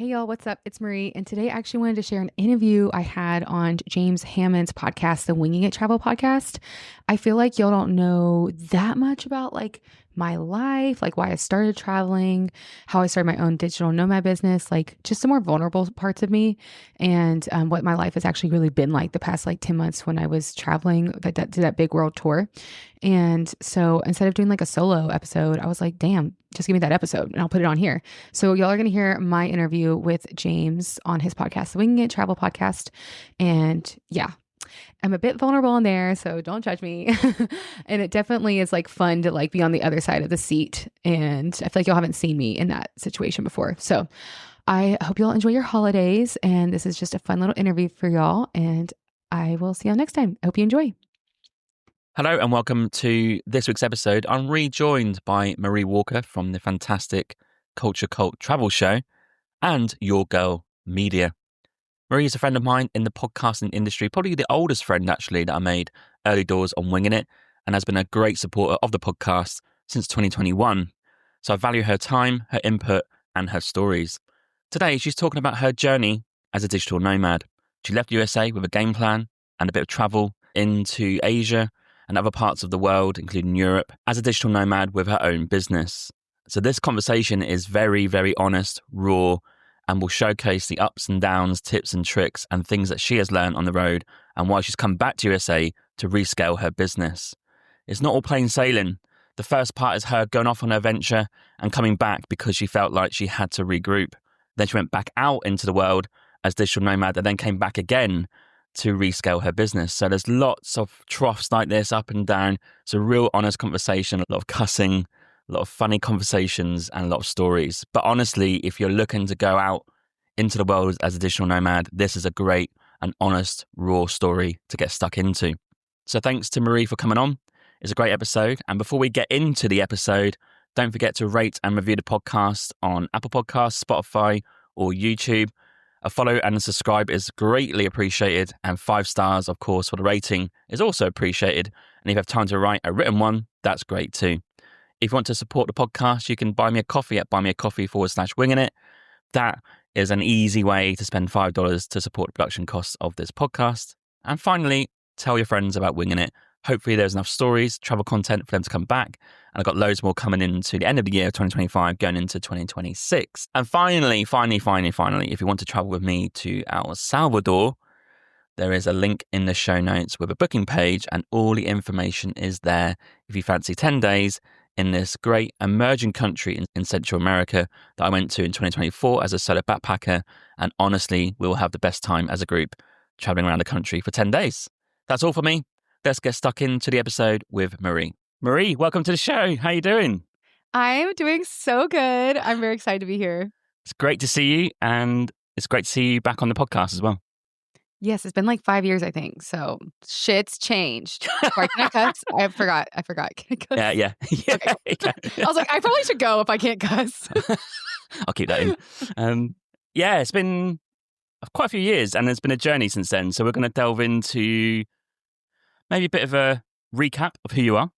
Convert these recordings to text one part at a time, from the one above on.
Hey y'all, what's up? It's Marie, and today I actually wanted to share an interview I had on James Hammond's podcast, the Winging It Travel podcast. I feel like y'all don't know that much about my life, like why I started traveling, how I started my own digital nomad business, like just the more vulnerable parts of me, and what my life has actually really been like the past 10 months when I was traveling to that big world tour. And so instead of doing like a solo episode, I was like, damn, just give me that episode and I'll put it on here. So y'all are going to hear my interview with James on his podcast, the Winging It Travel podcast. And yeah, I'm a bit vulnerable in there, so don't judge me. And it definitely is fun to be on the other side of the seat. And I feel like y'all haven't seen me in that situation before. So I hope y'all enjoy your holidays. And this is just a fun little interview for y'all. And I will see y'all next time. I hope you enjoy. Hello and welcome to this week's episode. I'm rejoined by Marie Walker from the fantastic Culture Cult Travel Show and Your Girl Media. Marie is a friend of mine in the podcasting industry, probably the oldest friend actually that I made early doors on Winging It, and has been a great supporter of the podcast since 2021. So I value her time, her input and her stories. Today she's talking about her journey as a digital nomad. She left the USA with a game plan and a bit of travel into Asia and other parts of the world, including Europe, as a digital nomad with her own business. So this conversation is very, very honest, raw, and will showcase the ups and downs, tips and tricks, and things that she has learned on the road and why she's come back to USA to rescale her business. It's not all plain sailing. The first part is her going off on her venture and coming back because she felt like she had to regroup. Then she went back out into the world as digital nomad and then came back again to rescale her business. So there's lots of troughs like this, up and down. It's a real honest conversation, a lot of cussing, a lot of funny conversations and a lot of stories. But honestly, if you're looking to go out into the world as a digital nomad, this is a great and honest, raw story to get stuck into. So thanks to Marie for coming on. It's a great episode. And before we get into the episode, don't forget to rate and review the podcast on Apple Podcasts, Spotify, or YouTube. A follow and a subscribe is greatly appreciated, and 5 stars, of course, for the rating is also appreciated. And if you have time to write a written one, that's great too. If you want to support the podcast, you can buy me a coffee at buymeacoffee.com/winging it. That is an easy way to spend $5 to support the production costs of this podcast. And finally, tell your friends about Winging It. Hopefully there's enough stories, travel content for them to come back. And I've got loads more coming into the end of the year, 2025, going into 2026. And finally, if you want to travel with me to El Salvador, there is a link in the show notes with a booking page, and all the information is there if you fancy 10 days in this great emerging country in Central America that I went to in 2024 as a solo backpacker. And honestly, we will have the best time as a group traveling around the country for 10 days. That's all for me. Let's get stuck into the episode with Marie. Marie, welcome to the show. How are you doing? I'm doing so good. I'm very excited to be here. It's great to see you, and it's great to see you back on the podcast as well. Yes, it's been 5 years, I think. So shit's changed. Sorry, can I cuss? I forgot. Can I cuss? Yeah. Okay. I was like, I probably should go if I can't cuss. I'll keep that in. It's been quite a few years, and there's been a journey since then. So we're going to delve into maybe a bit of a recap of who you are,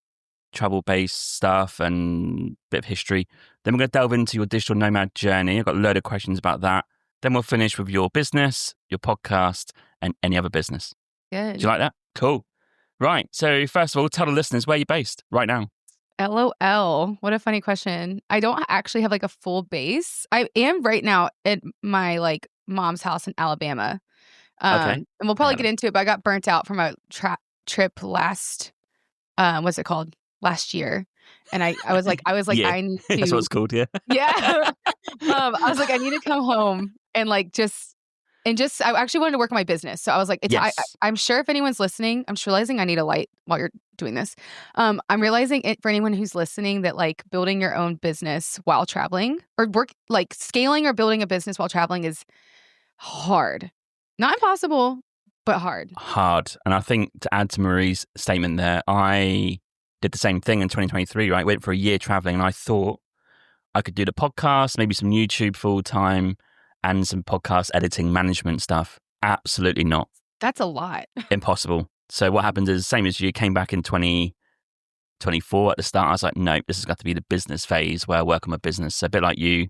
travel-based stuff and a bit of history. Then we're going to delve into your digital nomad journey. I've got a load of questions about that. Then we'll finish with your business, your podcast, and any other business. Good. Do you like that? Cool. Right. So first of all, tell the listeners where you're based right now. LOL. What a funny question. I don't actually have a full base. I am right now at my mom's house in Alabama. Okay. And we'll probably get into it, but I got burnt out from a trip last, what's it called? Last year. And I was like, Yeah. I need to. That's what it's called, yeah. Yeah. I was like, I need to come home and I actually wanted to work on my business. So I was like, Yes. I'm sure if anyone's listening, I'm realizing I need a light while you're doing this. I'm realizing it for anyone who's listening that building your own business while traveling or scaling or building a business while traveling is hard. Not impossible, but hard. Hard. And I think to add to Marie's statement there, I did the same thing in 2023, right? Went for a year traveling, and I thought I could do the podcast, maybe some YouTube full time and some podcast editing management stuff. Absolutely not. That's a lot. Impossible. So what happened is, same as you, came back in 2024 at the start. I was like, no, this has got to be the business phase where I work on my business. So a bit like you,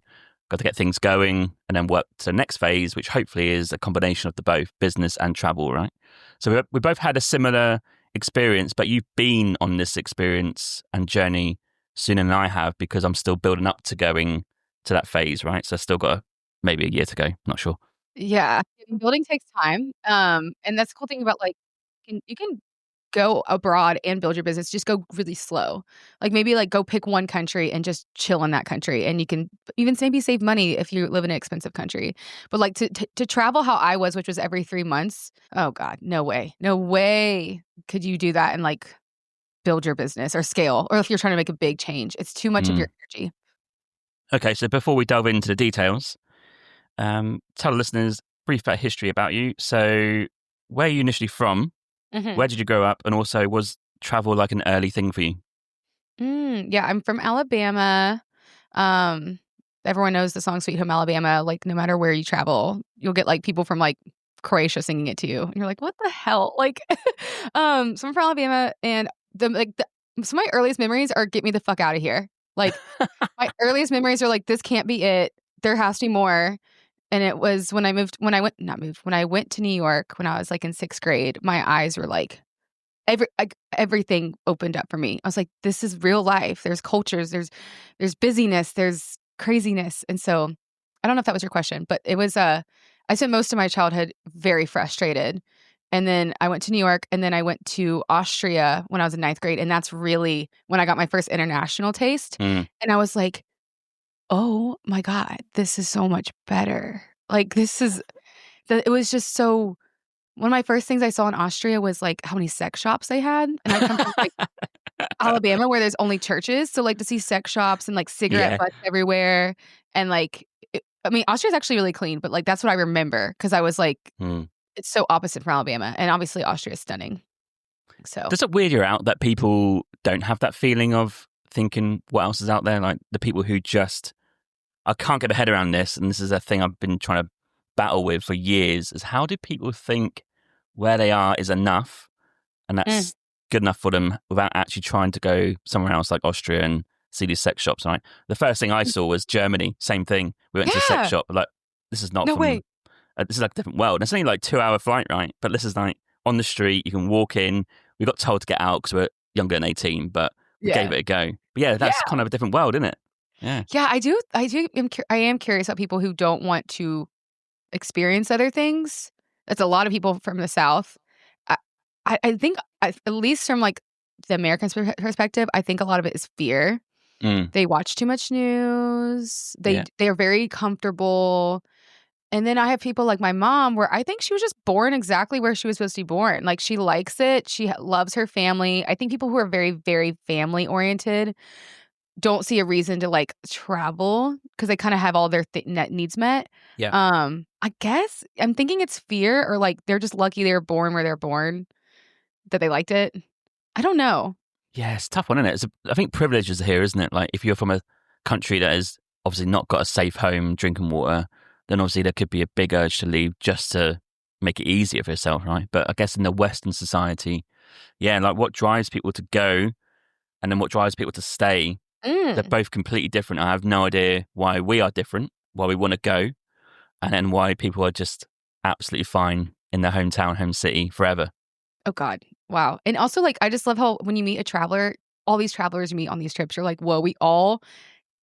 got to get things going, and then work to the next phase, which hopefully is a combination of the both business and travel, right? So we both had a similar experience, but you've been on this experience and journey sooner than I have because I'm still building up to going to that phase, right? So I still got maybe a year to go. Not sure. Yeah. Building takes time. And that's the cool thing about like you can go abroad and build your business, just go really slow. Like maybe like go pick one country and just chill in that country. And you can even maybe save money if you live in an expensive country. But like to travel how I was, which was every 3 months. Oh God, no way. No way could you do that and like build your business or scale. Or if you're trying to make a big change, it's too much of your energy. Okay, so before we delve into the details, tell the listeners brief history about you. So where are you initially from? Where did you grow up? And also, was travel like an early thing for you? Yeah, I'm from Alabama. Um, Everyone knows the song Sweet Home Alabama. Like, no matter where you travel, you'll get like people from like Croatia singing it to you. And you're like, what the hell? Like, so I'm from Alabama and some of my earliest memories are get me the fuck out of here. Like, my earliest memories are like, this can't be it. There has to be more. And it was when when I went to New York when I was like in 6th grade, my eyes were like, everything opened up for me. I was like, this is real life. There's cultures, there's busyness, there's craziness. And so I don't know if that was your question, but it was I spent most of my childhood very frustrated. And then I went to New York and then I went to Austria when I was in 9th grade. And that's really when I got my first international taste. And I was like, oh my God, this is so much better. Like it was just so one of my first things I saw in Austria was, like, how many sex shops they had, and I come from, like, Alabama where there's only churches, so, like, to see sex shops and, like, cigarette Yeah. butts everywhere, and, like, I mean, Austria's actually really clean, but, like, that's what I remember because I was like, it's so opposite from Alabama, and obviously Austria is stunning, so Does it weird you out that people don't have that feeling of thinking what else is out there? Like the people who just, I can't get my head around this, and this is a thing I've been trying to battle with for years, is how do people think where they are is enough and that's good enough for them without actually trying to go somewhere else like Austria and see these sex shops, right? The first thing I saw was Germany, same thing. We went to a sex shop, like, this is not no way. this is like a different world. And it's only like 2-hour flight, right? But this is like on the street, you can walk in. We got told to get out because we're younger than 18, but we gave it a go. But yeah, that's kind of a different world, isn't it? Yeah, I am curious about people who don't want to experience other things. That's a lot of people from the South. I, I think, at least from like the American perspective, I think a lot of it is fear. They watch too much news. They are very comfortable. And then I have people like my mom, where I think she was just born exactly where she was supposed to be born. Like she likes it. She loves her family. I think people who are very, very family oriented don't see a reason to like travel because they kind of have all their needs met. Yeah. I guess I'm thinking it's fear or like they're just lucky they were born where they're born, that they liked it. I don't know. Yeah, it's a tough one, isn't it? I think privilege is here, isn't it? Like if you're from a country that has obviously not got a safe home, drinking water, then obviously there could be a big urge to leave just to make it easier for yourself, right? But I guess in the Western society, yeah, like what drives people to go and then what drives people to stay, they're both completely different. I have no idea why we are different, why we want to go, and then why people are just absolutely fine in their hometown, home city forever. Oh God. Wow. And also like, I just love how when you meet a traveler, all these travelers you meet on these trips, you're like, whoa, we all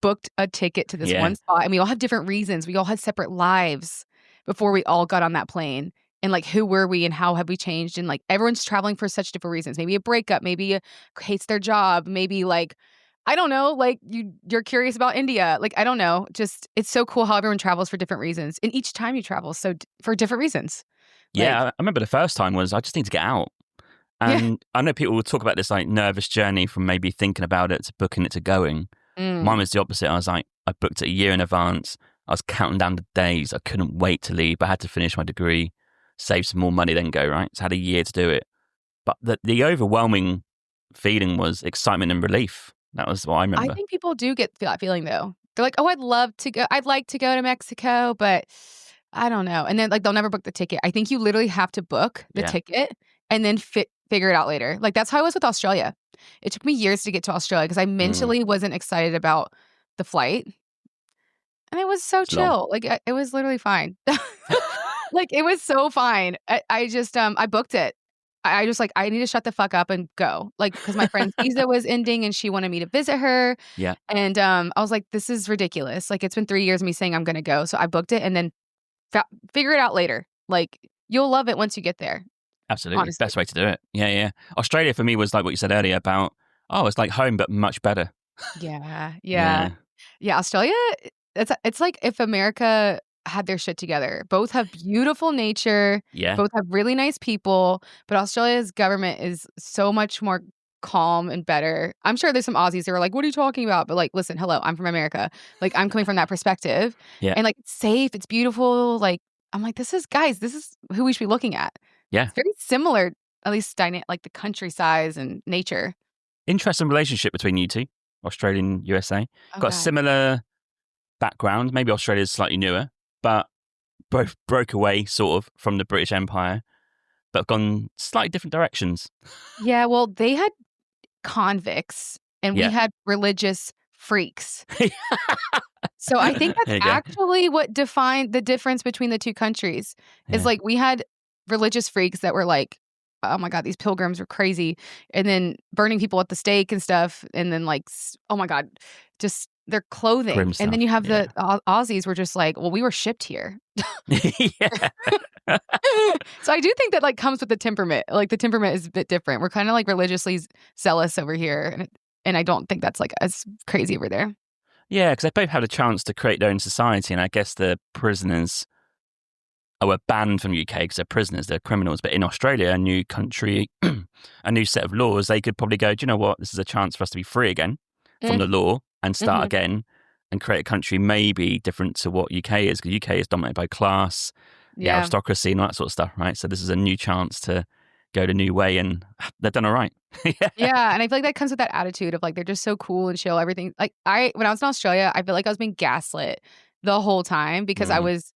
booked a ticket to this one spot and we all have different reasons. We all had separate lives before we all got on that plane. And like, who were we and how have we changed? And like, everyone's traveling for such different reasons. Maybe a breakup, maybe hates their job, maybe like, I don't know, like you're curious about India. Like, I don't know. Just, it's so cool how everyone travels for different reasons. And each time you travel, so for different reasons. Yeah, I remember the first time was I just need to get out. And I know people will talk about this like nervous journey from maybe thinking about it to booking it to going. Mine was the opposite. I was like, I booked it a year in advance. I was counting down the days. I couldn't wait to leave. I had to finish my degree, save some more money, then go, right? So I had a year to do it. But the overwhelming feeling was excitement and relief. That was what I remember. I think people do get that feeling though. They're like, oh, I'd love to go. I'd like to go to Mexico, but I don't know. And then like they'll never book the ticket. I think you literally have to book the ticket and then figure it out later. Like that's how I was with Australia. It took me years to get to Australia because I mentally wasn't excited about the flight. And it was so It's long. chill. Like, it was literally fine. Like, it was so fine. I just, I booked it. I just like, I need to shut the fuck up and go. Like, because my friend's visa was ending and she wanted me to visit her. Yeah. And I was like, this is ridiculous. Like, it's been 3 years of me saying I'm going to go. So I booked it and then figure it out later. Like, you'll love it once you get there. Absolutely. Honestly. Best way to do it. Yeah, yeah. Australia for me was like what you said earlier about, oh, it's like home, but much better. Yeah. Yeah. Yeah. Australia, it's like if America had their shit together. Both have beautiful nature. Yeah. Both have really nice people. But Australia's government is so much more calm and better. I'm sure there's some Aussies who are like, what are you talking about? But like, listen, hello, I'm from America. Like, I'm coming from that perspective. Yeah. And like, it's safe. It's beautiful. Like, I'm like, this is who we should be looking at. Yeah. It's very similar, at least like the countryside and nature. Interesting relationship between you two, Australian, USA. Oh, Got a God. similar background. Maybe Australia's slightly newer, but both broke away sort of from the British Empire, but gone slightly different directions. Yeah, well, they had convicts and we had religious freaks. So I think that's actually what defined the difference between the two countries. Is like we had religious freaks that were like, oh my God, these pilgrims were crazy. And then burning people at the stake and stuff. And then like, oh my God, just their clothing. Grim And stuff, then you have the Aussies were just like, well, we were shipped here. Yeah. So I do think that like comes with the temperament. Like the temperament is a bit different. We're kind of like religiously zealous over here. And I don't think that's like as crazy over there. Yeah, because they both had a chance to create their own society. And I guess the prisoners were banned from the UK because they're prisoners, they're criminals. But in Australia, a new country, a new set of laws, they could probably go, do you know what? This is a chance for us to be free again from the law and start again and create a country maybe different to what UK is. Because UK is dominated by class, the aristocracy and all that sort of stuff, right? So this is a new chance to go the new way and they've done all right. Yeah. And I feel like that comes with that attitude of like, they're just so cool and chill. Everything. Like when I was in Australia, I feel like I was being gaslit the whole time because I was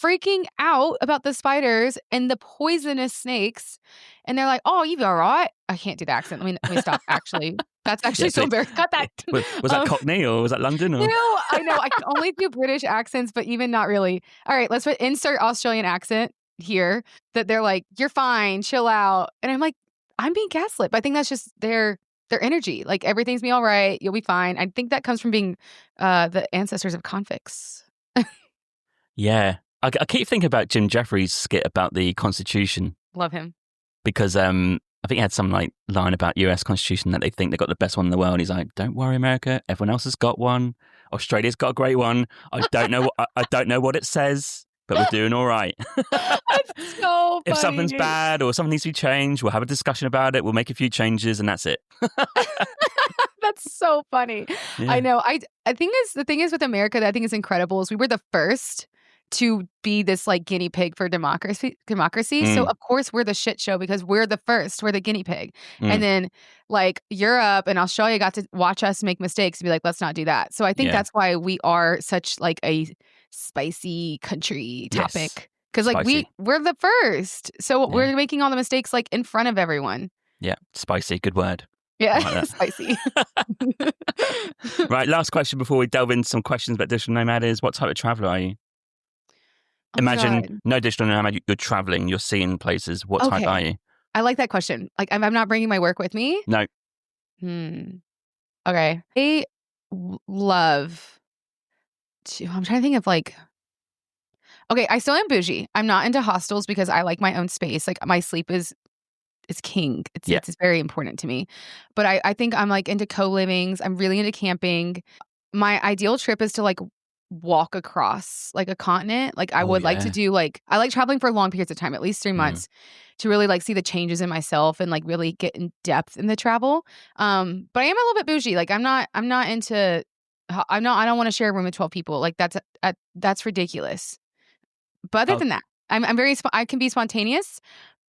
freaking out about the spiders and the poisonous snakes. And they're like, oh, you'll be all right. I can't do the accent. Let me stop actually. That's actually so embarrassing. Cut that. Was that Cockney or was that London? Or? No, I know. I can only do British accents, but even not really. All right, let's insert Australian accent here that they're like, you're fine, chill out. And I'm like, I'm being gaslit. But I think that's just their energy. Like everything's be all right. You'll be fine. I think that comes from being the ancestors of convicts. Yeah. I keep thinking about Jim Jeffries' skit about the Constitution. Love him. Because I think he had some like line about US Constitution that they think they got the best one in the world. He's like, don't worry, America. Everyone else has got one. Australia's got a great one. I don't know I don't know what it says, but we're doing all right. That's so funny. If something's bad or something needs to be changed, we'll have a discussion about it. We'll make a few changes and that's it. That's so funny. Yeah. I know. The thing is with America that I think is incredible is we were the first to be this like guinea pig for democracy. So of course we're the shit show because we're the first, we're the guinea pig. And then like Europe and Australia got to watch us make mistakes and be like, let's not do that. So I think that's why we are such like a spicy country topic. Because like we're the first. So we're making all the mistakes like in front of everyone. Yeah. Spicy. Good word. Yeah. Like spicy. Right. Last question before we delve into some questions about Digital Nomad is what type of traveler are you? Imagine no digital nomad, you're traveling, you're seeing places. What type are you? I like that question. Like, I'm not bringing my work with me. No. Okay. I love I'm trying to think of like, okay, I still am bougie. I'm not into hostels because I like my own space. Like my sleep is king. It's very important to me. But I think I'm like into co-livings. I'm really into camping. My ideal trip is to like walk across like a continent. Like I would like to do like, I like traveling for long periods of time, at least 3 months to really like see the changes in myself and like really get in depth in the travel. But I am a little bit bougie. Like I don't want to share a room with 12 people. Like that's ridiculous. But other than that, I can be spontaneous,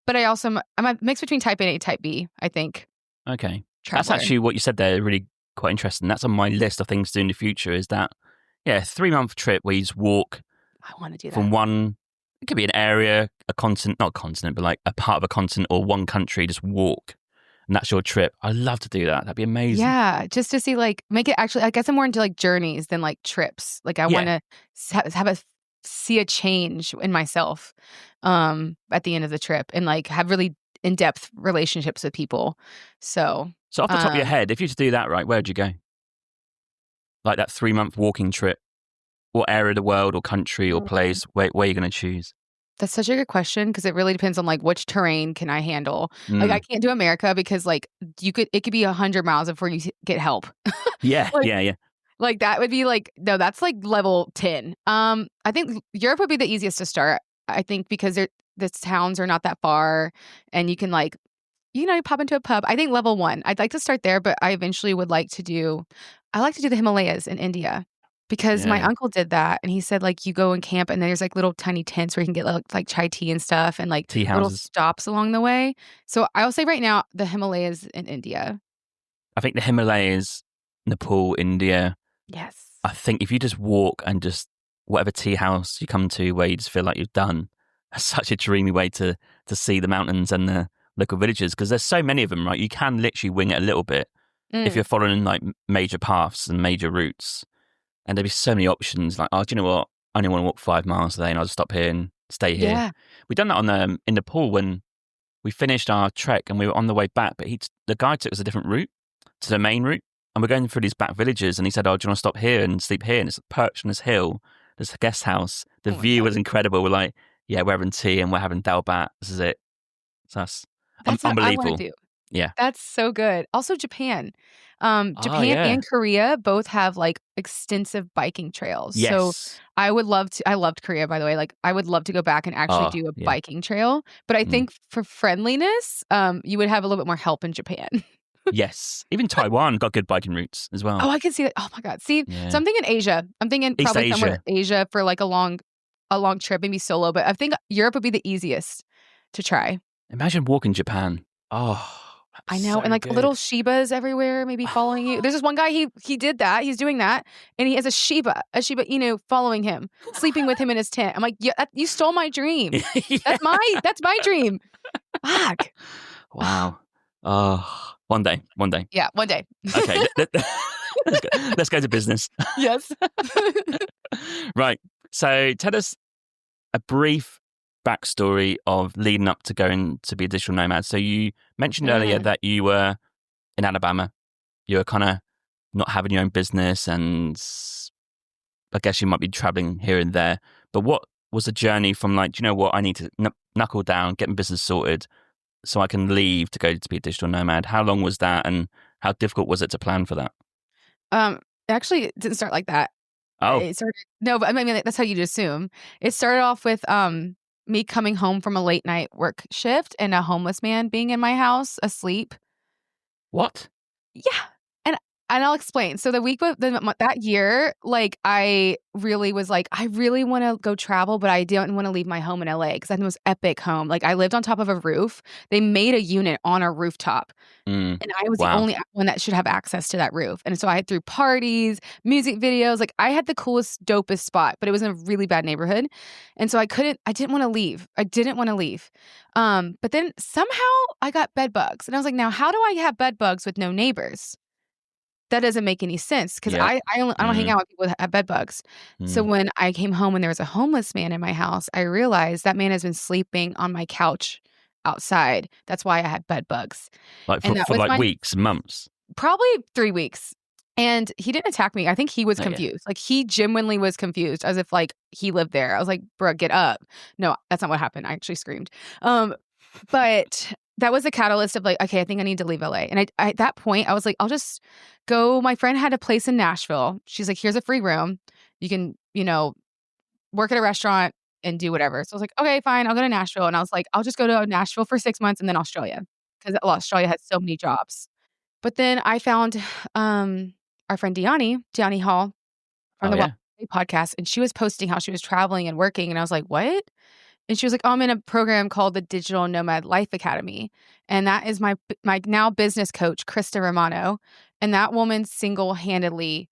but I'm a mix between type A and type B, I think. Okay. Traveler. That's actually what you said there, really quite interesting. That's on my list of things to do in the future is that 3-month trip where you just walk. I want to do that. From one, it could be an area, a continent, not a continent, but like a part of a continent or one country, just walk and that's your trip. I'd love to do that. That'd be amazing. Yeah, just to see like make it actually. I guess I'm more into like journeys than like trips. Like I want Yeah. to see a change in myself at the end of the trip and like have really in-depth relationships with people. So So off the top of your um head, if you were to do that, right, where'd you go? Like that 3-month walking trip, what area of the world or country or place, where are you going to choose? that's such a good question because it really depends on like which terrain can I handle. Like I Mm. can't do America because like it could be 100 miles before you get help. Yeah, Like yeah, yeah. like that would be like no, that's like level 10. I think Europe would be the easiest to start. I think because the towns are not that far and you can like you pop into a pub. I think level 1. I'd like to start there, but I eventually would like to do I like to do the Himalayas in India because my Yeah. uncle did that and he said like you go and camp and there's like little tiny tents where you can get like chai tea and stuff and like Tea little houses. stops along the way. So I'll say right now the Himalayas in India. I think the Himalayas, Nepal, India. Yes. I think if you just walk and just whatever tea house you come to where you just feel like you've done, that's such a dreamy way to see the mountains and the local villages because there's so many of them, right? You can literally wing it a little bit if Mm. you're following like major paths and major routes. And there'd be so many options. Like, oh, do you know what? I only want to walk 5 miles today, and I'll just stop here and stay here. Yeah. We done that on in Nepal when we finished our trek and we were on the way back. But the guy took us a different route to the main route, and we're going through these back villages. And he said, "Oh, do you want to stop here and sleep here?" And it's perched on this hill. There's a guest house. The Oh my view God. was incredible. We're like, "Yeah, we're having tea and we're having dal bat. This is it." So that's That's what I wanna unbelievable. do. Yeah. That's so good. Also Japan. Oh Japan yeah. and Korea both have, like, extensive biking trails. So, Yes. I loved Korea, by the way, like, I would love to go back and actually Oh do a yeah. biking trail, but I Mm. think for friendliness, you would have a little bit more help in Japan. Yes. Even Taiwan got good biking routes as well. Oh, I can see that. Oh my god. See, so Yeah. I'm thinking Asia. I'm thinking East probably somewhere Asia. Asia for, like, a long trip, maybe solo, but I think Europe would be the easiest to try. Imagine walking Japan. Oh, that'd be I know, and, so like, little good. Shibas everywhere maybe following you. There's this one guy, he did that, he's doing that, and he has a Shiba Inu following him, sleeping with him in his tent. I'm like, "Yeah, you stole my dream. Yeah. That's my dream." Fuck. Wow. Oh, one day, one day. Yeah, one day. Okay, let's go to business. Yes. Right. So tell us a brief backstory of leading up to going to be a digital nomad. So you mentioned earlier Mm. that you were in Alabama. You were kind of not having your own business, and I guess you might be traveling here and there. But what was the journey from like, do you know what? I need to knuckle down, get my business sorted so I can leave to go to be a digital nomad. How long was that, and how difficult was it to plan for that? Actually, it didn't start like that. Oh, It started no, but I mean, like, that's how you'd assume. It started off with, me coming home from a late night work shift and a homeless man being in my house asleep. what? Yeah, and I'll explain. So the week of that year, like, I really was like, "I really wanna go travel, but I didn't wanna leave my home in LA because I had the most epic home." Like, I lived on top of a roof. They made a unit on a rooftop. Mm, And I was the wow. only one that should have access to that roof, and so I threw parties, music videos, like, I had the coolest, dopest spot, but it was in a really bad neighborhood, and so I didn't wanna leave. I didn't wanna leave. But then somehow I got bed bugs, and I was like, "Now how do I have bed bugs with no neighbors?" That doesn't make any sense because Yeah. I don't hang Mm, out with people that have bed bugs. So mm. when I came home and there was a homeless man in my house, I realized that man has been sleeping on my couch outside. That's why I had bed bugs. Like And that for was like my weeks, months. probably 3 weeks. And he didn't attack me. I think he was Oh yeah. confused. Like, he genuinely was confused as if, like, he lived there. I was like, "Bro, get up." No, that's not what happened. I actually screamed. But that was the catalyst of, like, okay, I think I need to leave LA. And I at that point, I was like, I'll just go. My friend had a place in Nashville. She's like, "Here's a free room. You can, work at a restaurant and do whatever." So I was like, "Okay, fine. I'll go to Nashville." And I was like, "I'll just go to Nashville for 6 months and then Australia because Australia has so many jobs." But then I found, our friend Deani Hall from Oh the Well yeah. podcast, and she was posting how she was traveling and working, and I was like, "What?" And she was like, "Oh, I'm in a program called the Digital Nomad Life Academy." And that is my now business coach, Krista Romano. And that woman single-handedly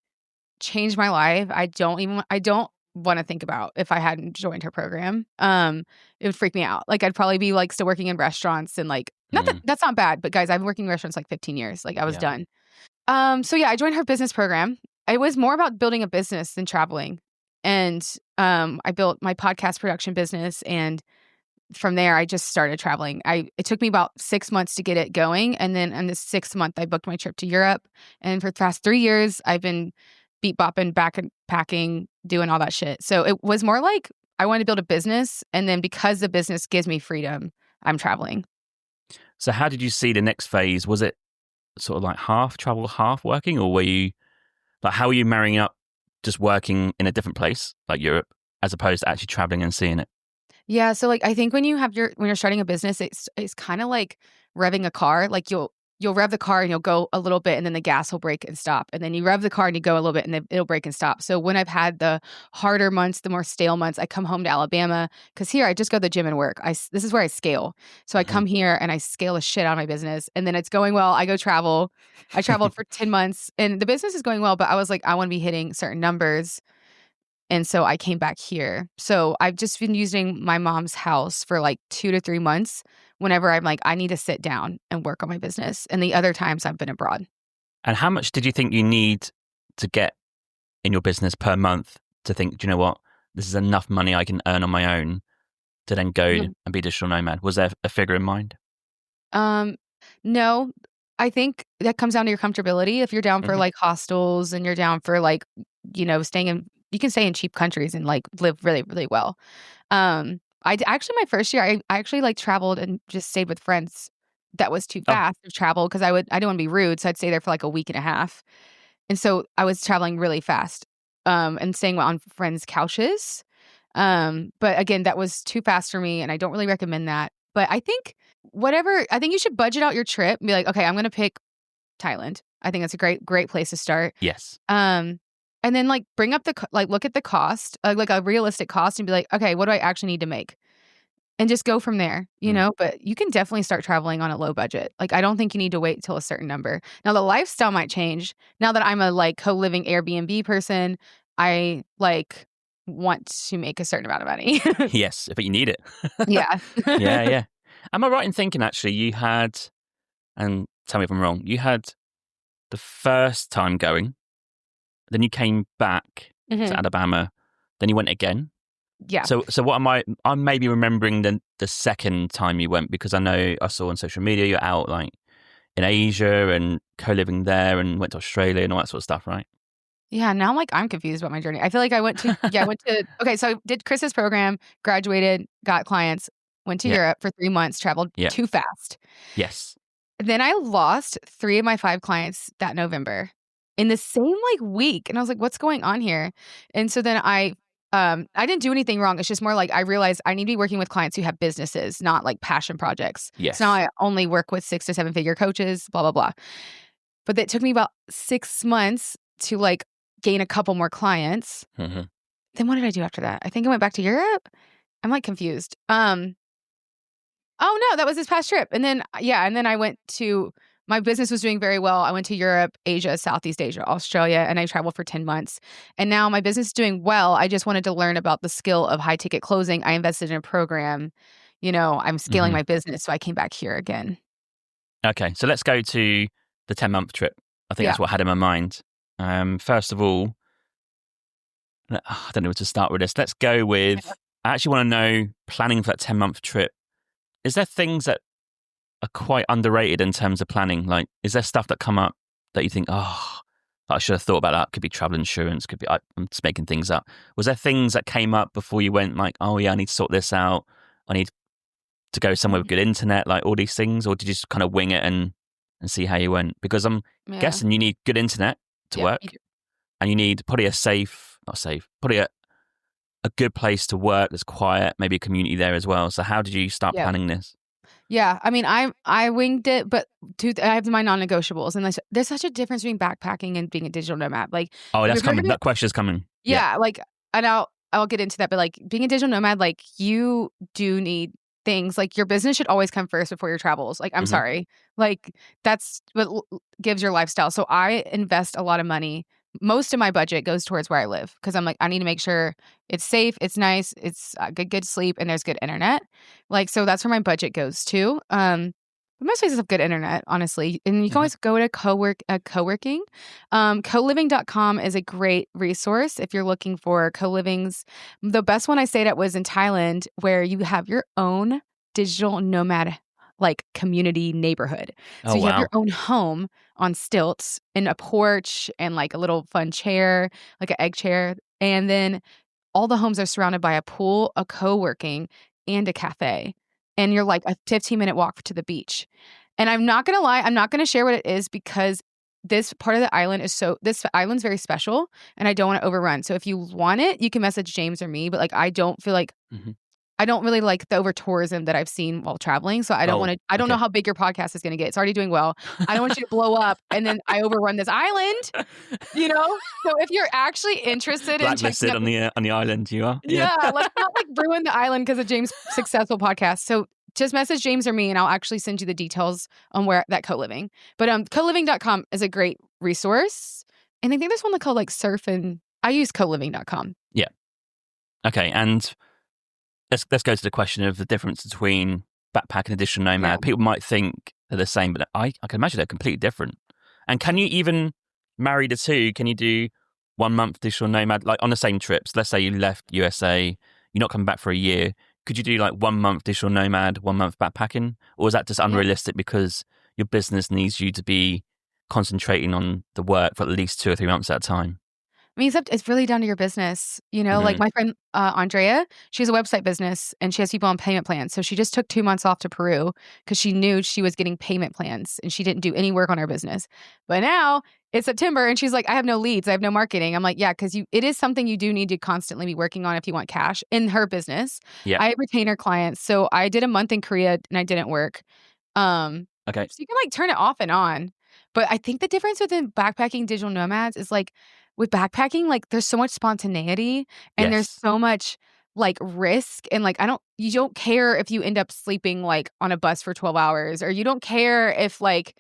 changed my life. I don't want to think about if I hadn't joined her program. It would freak me out. Like I'd probably be like still working in restaurants and like not that that's not bad, but guys, I've been working in restaurants like 15 years. Like I was done. So yeah, I joined her business program. It was more about building a business than traveling. And I built my podcast production business, and from there I just started traveling. It took me about 6 months to get it going, and then in the 6th month I booked my trip to Europe. And for the past 3 years I've been beat bopping, back and packing, doing all that shit. So it was more like I wanted to build a business, and then because the business gives me freedom, I'm traveling. So how did you see the next phase? Was it sort of like half travel, half working, or were you like, how were you marrying up just working in a different place like Europe as opposed to actually traveling and seeing it? Yeah, so like I think when you're starting a business, it's kind of like revving a car. Like you'll rev the car and you'll go a little bit, and then the gas will break and stop. And then you rev the car and you go a little bit, and then it'll break and stop. So when I've had the harder months, the more stale months, I come home to Alabama, because here I just go to the gym and work. This is where I scale. So I come here and I scale the shit out of my business, and then it's going well. I go travel. I traveled for 10 months and the business is going well, but I was like, I want to be hitting certain numbers. And so I came back here. So I've just been using my mom's house for like 2 to 3 months whenever I'm like, I need to sit down and work on my business. And the other times I've been abroad. And how much did you think you need to get in your business per month to think, do you know what, this is enough money I can earn on my own to then go and be digital nomad? Was there a figure in mind? No, I think that comes down to your comfortability. If you're down for like hostels and you're down for like, you can stay in cheap countries and like live really, really well. Actually, my first year, I actually like traveled and just stayed with friends. That was too fast to travel because I didn't want to be rude. So I'd stay there for like a week and a half. And so I was traveling really fast, and staying on friends' couches. But again, that was too fast for me, and I don't really recommend that. But I think I think you should budget out your trip and be like, okay, I'm going to pick Thailand. I think that's a great place to start. Yes. And then like bring up look at the cost, like a realistic cost, and be like, okay, what do I actually need to make? And just go from there, but you can definitely start traveling on a low budget. Like, I don't think you need to wait till a certain number. Now the lifestyle might change. Now that I'm a like co-living Airbnb person, I like want to make a certain amount of money. Yes, but you need it. Yeah. Yeah. Am I right in thinking actually you had, and tell me if I'm wrong, you had the first time going, then you came back to Alabama, then you went again? Yeah. So what I'm maybe remembering the second time you went, because I know I saw on social media you're out like in Asia and co-living there and went to Australia and all that sort of stuff, right? Yeah, now I'm confused about my journey. I feel like I went to okay, so I did Chris's program, graduated, got clients, went to Europe for 3 months, traveled too fast. Yes. Then I lost 3 of my 5 clients that November in the same like week. And I was like, what's going on here? And so then I didn't do anything wrong. It's just more like I realized I need to be working with clients who have businesses, not like passion projects. Yes. So now I only work with 6 to 7 figure coaches, blah, blah, blah. But it took me about 6 months to like gain a couple more clients. Then what did I do after that? I think I went back to Europe. I'm like confused. Oh no, that was this past trip. And then I went to, my business was doing very well. I went to Europe, Asia, Southeast Asia, Australia, and I traveled for 10 months. And now my business is doing well. I just wanted to learn about the skill of high ticket closing. I invested in a program. I'm scaling my business. So I came back here again. Okay. So let's go to the 10-month trip. I think that's what I had in my mind. First of all, I don't know where to start with this. Let's go with, I actually want to know, planning for that 10-month trip. Is there things that are quite underrated in terms of planning? Like, is there stuff that come up that you think, I should have thought about that? Could be travel insurance, could be, I'm just making things up. Was there things that came up before you went like, oh yeah, I need to sort this out. I need to go somewhere with good internet, like all these things? Or did you just kind of wing it and see how you went? Because I'm guessing you need good internet to work. And you need probably probably a good place to work that's quiet, maybe a community there as well. So how did you start planning this? Yeah, I mean, I winged it, but I have my non-negotiables, and there's such a difference between backpacking and being a digital nomad. Like, that's coming. That question's coming. Yeah, like, and I'll get into that, but like being a digital nomad, like you do need things like your business should always come first before your travels. Like, I'm sorry, like that's what gives your lifestyle. So I invest a lot of money most of my budget goes towards where I live because I'm like, I need to make sure it's safe, it's nice, it's good sleep, and there's good internet. Like, so that's where my budget goes to. But most places have good internet, honestly. And you can Mhm. always go to co-working. Co-living.com is a great resource if you're looking for co-livings. The best one I stayed at was in Thailand, where you have your own digital nomad like community neighborhood. Oh, So you have your wow. own home on stilts and a porch and like a little fun chair, like an egg chair. And then all the homes are surrounded by a pool, a co-working, and a cafe. And you're like a 15-minute walk to the beach. And I'm not gonna lie, I'm not gonna share what it is because this part of the island this island's very special and I don't want to overrun. So if you want it, you can message James or me, but like I don't feel like Mhm. I don't really like the over tourism that I've seen while traveling. So Oh, I don't know okay. how big your podcast is going to get. It's already doing well. I don't want you to blow up and then I overrun this island, you know? So if you're actually interested in checking Blacklisted out on the island, you are. Yeah. yeah, let's not like ruin the island because of James' successful podcast. So just message James or me and I'll actually send you the details on where that co-living. But co-living.com is a great resource. And I think there's one called like Surf and I use co-living.com. Yeah. Okay. And let's go to the question of the difference between backpack and digital nomad. Yeah. People might think they're the same, but I can imagine they're completely different. And can you even marry the two? Can you do 1 month digital nomad, like on the same trips? Let's say you left USA, you're not coming back for a year. Could you do like 1 month digital nomad, 1 month backpacking? Or is that just Yeah. unrealistic because your business needs you to be concentrating on the work for at least 2 or 3 months at a time? I mean, it's really down to your business. You know, like Mm-hmm. my friend Andrea, she has a website business and she has people on payment plans. So she just took 2 months off to Peru because she knew she was getting payment plans and she didn't do any work on her business. But now it's September and she's like, I have no leads, I have no marketing. I'm like, yeah, because it is something you do need to constantly be working on if you want cash in her business. Yeah. I have retainer clients, so I did a month in Korea and I didn't work. Okay. So you can like turn it off and on. But I think the difference within backpacking digital nomads is like with backpacking, like there's so much spontaneity and there's Yes. so much like risk and like you don't care if you end up sleeping like on a bus for 12 hours or you don't care if like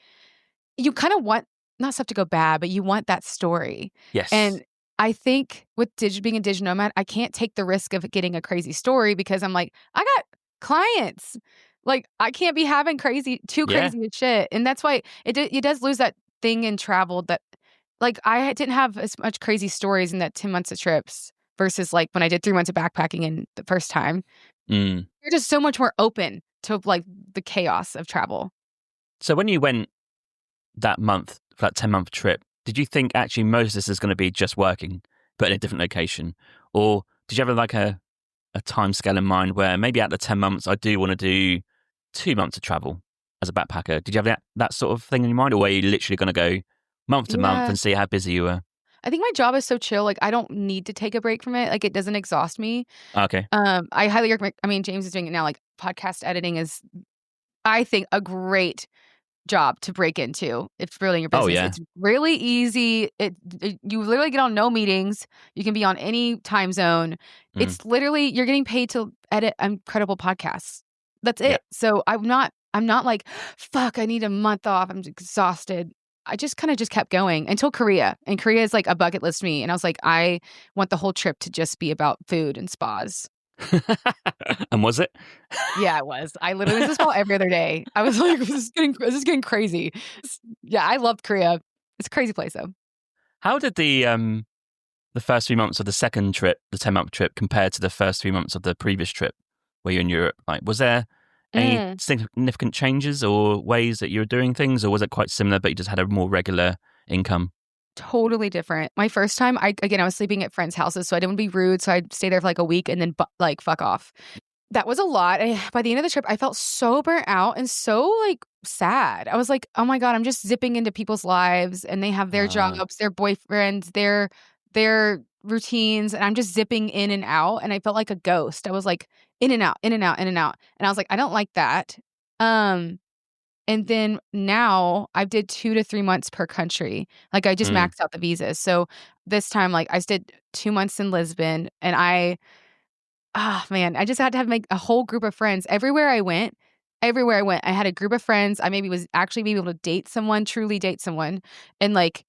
you kind of want not stuff to go bad, but you want that story. Yes. And I think with being a digital nomad, I can't take the risk of getting a crazy story because I'm like, I got clients. Like I can't be having too Yeah. crazy shit. And that's why it does lose that thing in travel that like I didn't have as much crazy stories in that 10 months of trips versus like when I did 3 months of backpacking in the first time. Mm. You're just so much more open to like the chaos of travel. So when you went that month, for that 10-month trip, did you think actually most of this is going to be just working, but in a different location? Or did you have like a time scale in mind where maybe at the 10 months, I do want to do 2 months of travel as a backpacker? Did you have that sort of thing in your mind? Or were you literally going to go month to month Yeah. and see how busy you were? I think my job is so chill, like, I don't need to take a break from it, like, it doesn't exhaust me. Okay. I highly recommend I mean, James is doing it now, like, podcast editing is, I think, a great job to break into if building your Oh, business. yeah. It's really easy. You literally get on no meetings. You can be on any time zone. Mm. It's literally you're getting paid to edit incredible podcasts. That's Yeah. it. So I'm not like, fuck, I need a month off. I'm exhausted. I just kind of just kept going until Korea. And Korea is like a bucket list me. And I was like, I want the whole trip to just be about food and spas. And was it? Yeah, it was. I literally was this spa every other day. I was like, this is getting crazy. Yeah, I loved Korea. It's a crazy place though. How did the first 3 months of the second trip, the 10-month trip, compare to the first 3 months of the previous trip where you're in Europe? Like, was there any Mm, significant changes or ways that you were doing things, or was it quite similar, but you just had a more regular income? totally different. My first time, I was sleeping at friends' houses, so I didn't want to be rude. So I'd stay there for like a week and then like fuck off. That was a lot. By the end of the trip, I felt so burnt out and so like sad. I was like, oh my God, I'm just zipping into people's lives and they have their Uh, jobs, their boyfriends, their routines, and I'm just zipping in and out. And I felt like a ghost. I was like in and out, in and out, in and out. And I was like, I don't like that. Um, and then now I did 2 to 3 months per country. Like I just mm, maxed out the visas. So this time, like I did 2 months in Lisbon and man, I just had to make a whole group of friends everywhere I went, I had a group of friends. I maybe was actually able to date someone, truly date someone. And like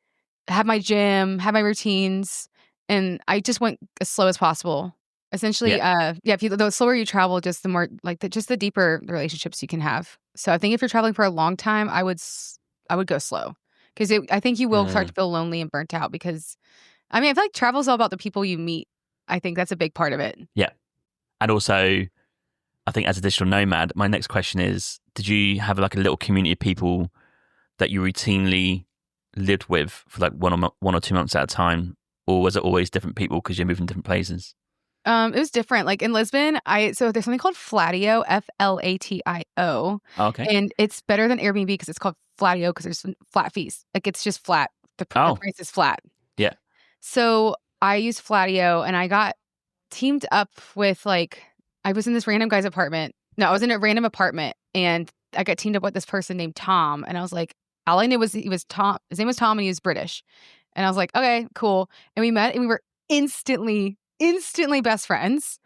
have my gym, have my routines, and I just went as slow as possible. Essentially, Yeah. if the slower you travel, just the more like just the deeper the relationships you can have. So I think if you're traveling for a long time, I would go slow because I think you will start Mm. to feel lonely and burnt out because I mean I feel like travel is all about the people you meet. I think that's a big part of it. Yeah. And also, I think as a digital nomad, my next question is, did you have like a little community of people that you routinely lived with for like 1 or 2 months at a time? Or was it always different people because you're moving different places? It was different. Like in Lisbon, so there's something called Flatio, Flatio, Oh, okay. and it's better than Airbnb because it's called Flatio because there's some flat fees. Like it's just flat. The Oh, price is flat. yeah. So I used Flatio and I got teamed up with like I was in this random guy's apartment. No, I was in a random apartment and I got teamed up with this person named Tom. And I was like, all I knew was he was Tom. His name was Tom and he was British. And I was like, okay, cool. And we met and we were instantly best friends.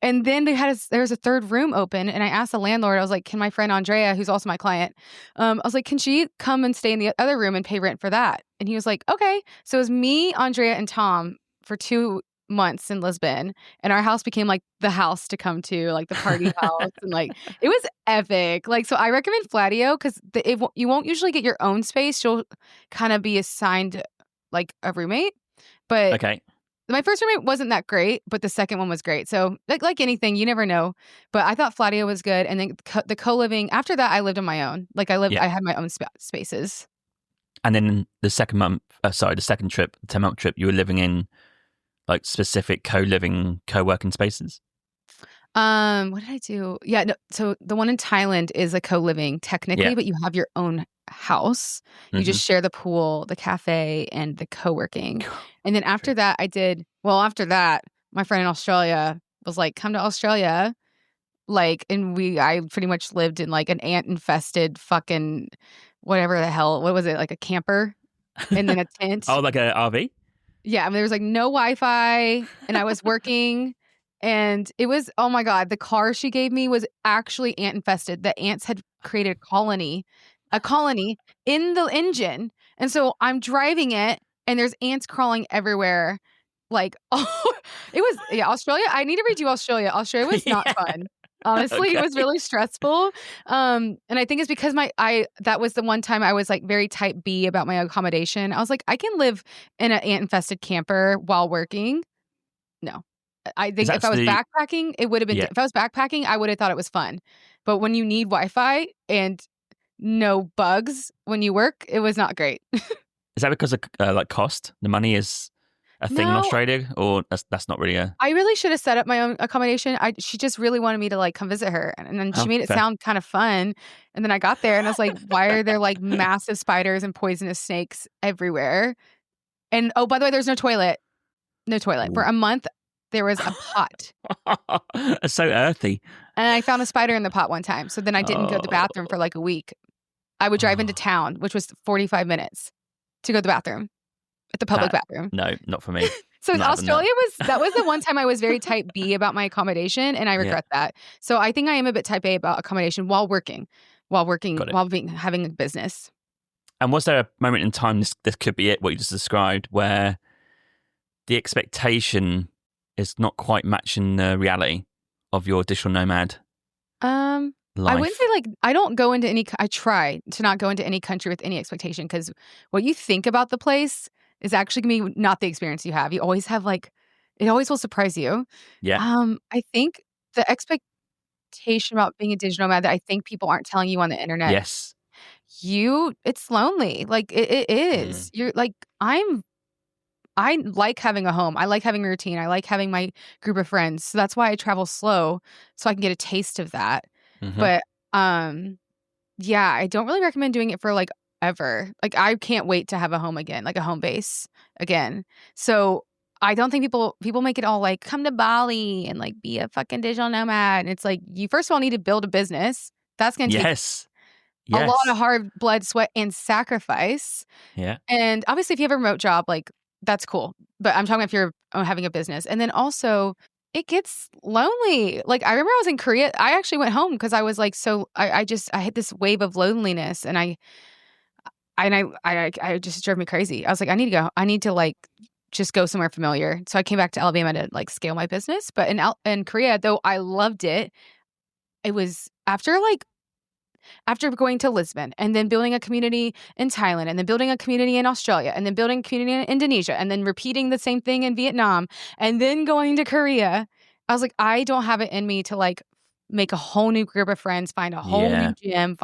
And then there was a third room open, and I asked the landlord, I was like, can my friend Andrea, who's also my client, I was like, can she come and stay in the other room and pay rent for that? And he was like, okay. So it was me, Andrea, and Tom for 2 months in Lisbon, and our house became like the house to come to, like the party house, and like it was epic. Like, so I recommend Flatio because you won't usually get your own space. You'll kind of be assigned like a roommate, but Okay. my first roommate wasn't that great, but the second one was great. So like anything, you never know. But I thought Flatio was good, and then the co-living. After that, I lived on my own. Like Yeah. I had my own spaces. And then the second trip, the 10-month trip, you were living in like specific co-living, co-working spaces? What did I do? Yeah, no, so the one in Thailand is a co-living technically, Yeah. but you have your own house. You Mm-hmm. just share the pool, the cafe, and the co-working. And then after that, after that, my friend in Australia was like, "Come to Australia." Like, and I pretty much lived in like an ant-infested fucking whatever the hell. What was it? Like a camper and then a tent. Oh, like a RV? Yeah, I mean, there was like no Wi-Fi, and I was working, and it was oh my god, the car she gave me was actually ant infested. The ants had created a colony in the engine, and so I'm driving it, and there's ants crawling everywhere. Like, oh, it was Australia. I need to redo Australia. Australia was not Yeah. fun. Honestly, it was Okay. really stressful. And I think it's because that was the one time I was like very type B about my accommodation. I was like, I can live in an ant-infested camper while working. No. I Is think that if I was the backpacking, it would have been yeah? if I was backpacking, I would have thought it was fun. But when you need Wi-Fi and no bugs when you work, it was not great. Is that because of like cost? The money is a thing in No, Australia, or that's not really a I really should have set up my own accommodation. She just really wanted me to like come visit her, and then she oh made it fair. sound kind of fun. And then I got there, and I was like, "Why are there like massive spiders and poisonous snakes everywhere?" And oh, by the way, there's no toilet. No toilet for Ooh. a month. There was a pot, It's so earthy. and I found a spider in the pot one time. So then I didn't go to the Oh, bathroom for like a week. I would drive into oh, town, which was 45 minutes to go to the bathroom at the public that bathroom. no, not for me. So Not having that. Australia that was the one time I was very type B about my accommodation, and I Yeah, regret that. So I think I am a bit type A about accommodation got it. while having a business. And was there a moment in time, this could be it, what you just described, where the expectation is not quite matching the reality of your digital nomad I wouldn't life? say like I don't go into any. I try to not go into any country with any expectation because what you think about the place is actually gonna be not the experience you have. You always have like it always will surprise you. Yeah. I think the expectation about being a digital nomad that I think people aren't telling you on the internet Yes. it's lonely. Like it Mm. is. You're like I like having a home. I like having a routine. I like having my group of friends. So that's why I travel slow so I can get a taste of that. Hmm. But yeah, I don't really recommend doing it for like ever. Like I can't wait to have a home again, like a home base again. So I don't think people make it all like come to Bali and like be a fucking digital nomad. And it's like you first of all need to build a business. That's going to take Yes. a lot Yes. of hard blood, sweat, and sacrifice. Yeah. And obviously, if you have a remote job, like that's cool. But I'm talking if you're having a business. And then also, it gets lonely. Like I remember I was in Korea. I actually went home because I was like, I hit this wave of loneliness, and I just drove me crazy. I was like, I need to go. I need to like just go somewhere familiar. So I came back to Alabama to like scale my business. But in Korea, though I loved it, it was after going to Lisbon and then building a community in Thailand and then building a community in Australia and then building a community in Indonesia and then repeating the same thing in Vietnam and then going to Korea, I was like, I don't have it in me to like make a whole new group of friends, find a whole new Yeah. gym,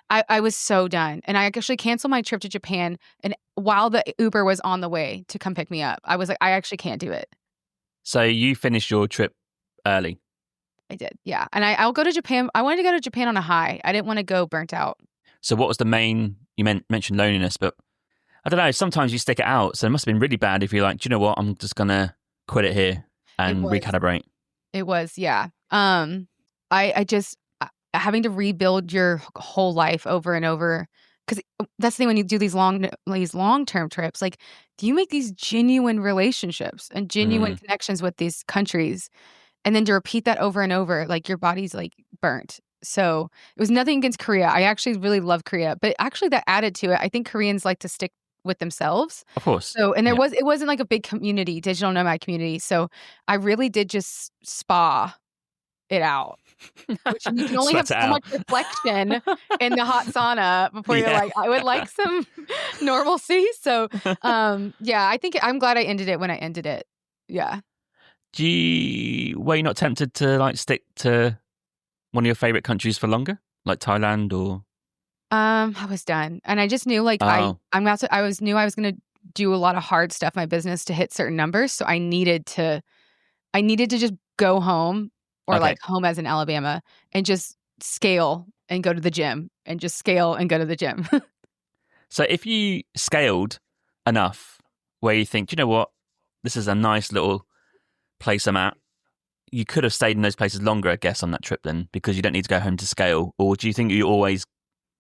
I was so done. And I actually canceled my trip to Japan and while the Uber was on the way to come pick me up, I was like, I actually can't do it. So you finished your trip early. I did. Yeah. And I'll go to Japan. I wanted to go to Japan on a high. I didn't want to go burnt out. So what was the main, you mentioned loneliness, but I don't know, sometimes you stick it out. So it must have been really bad if you're like, do you know what, I'm just going to quit it here and recalibrate. It was, yeah. I just having to rebuild your whole life over and over. Because that's the thing when you do these long-term trips, like, do you make these genuine relationships and genuine connections with these countries? And then to repeat that over and over, like your body's like burnt. So it was nothing against Korea. I actually really love Korea, but actually that added to it. I think Koreans like to stick with themselves. Of course. So, and it wasn't like a big community, digital nomad community. So I really did just spa it out. Which you can only have so much reflection in the hot sauna before you're like, I would like some normalcy. So, I think I'm glad I ended it when I ended it. Yeah. Were you not tempted to like stick to one of your favorite countries for longer, like Thailand or? I was done, and I just knew like I was going to do a lot of hard stuff in my business to hit certain numbers. So I needed to just go home or like home as in Alabama and just scale and go to the gym and just scale and go to the gym. So if you scaled enough where you think, you know what, this is a nice little place I'm at, you could have stayed in those places longer, I guess, on that trip then, because you don't need to go home to scale. Or do you think you always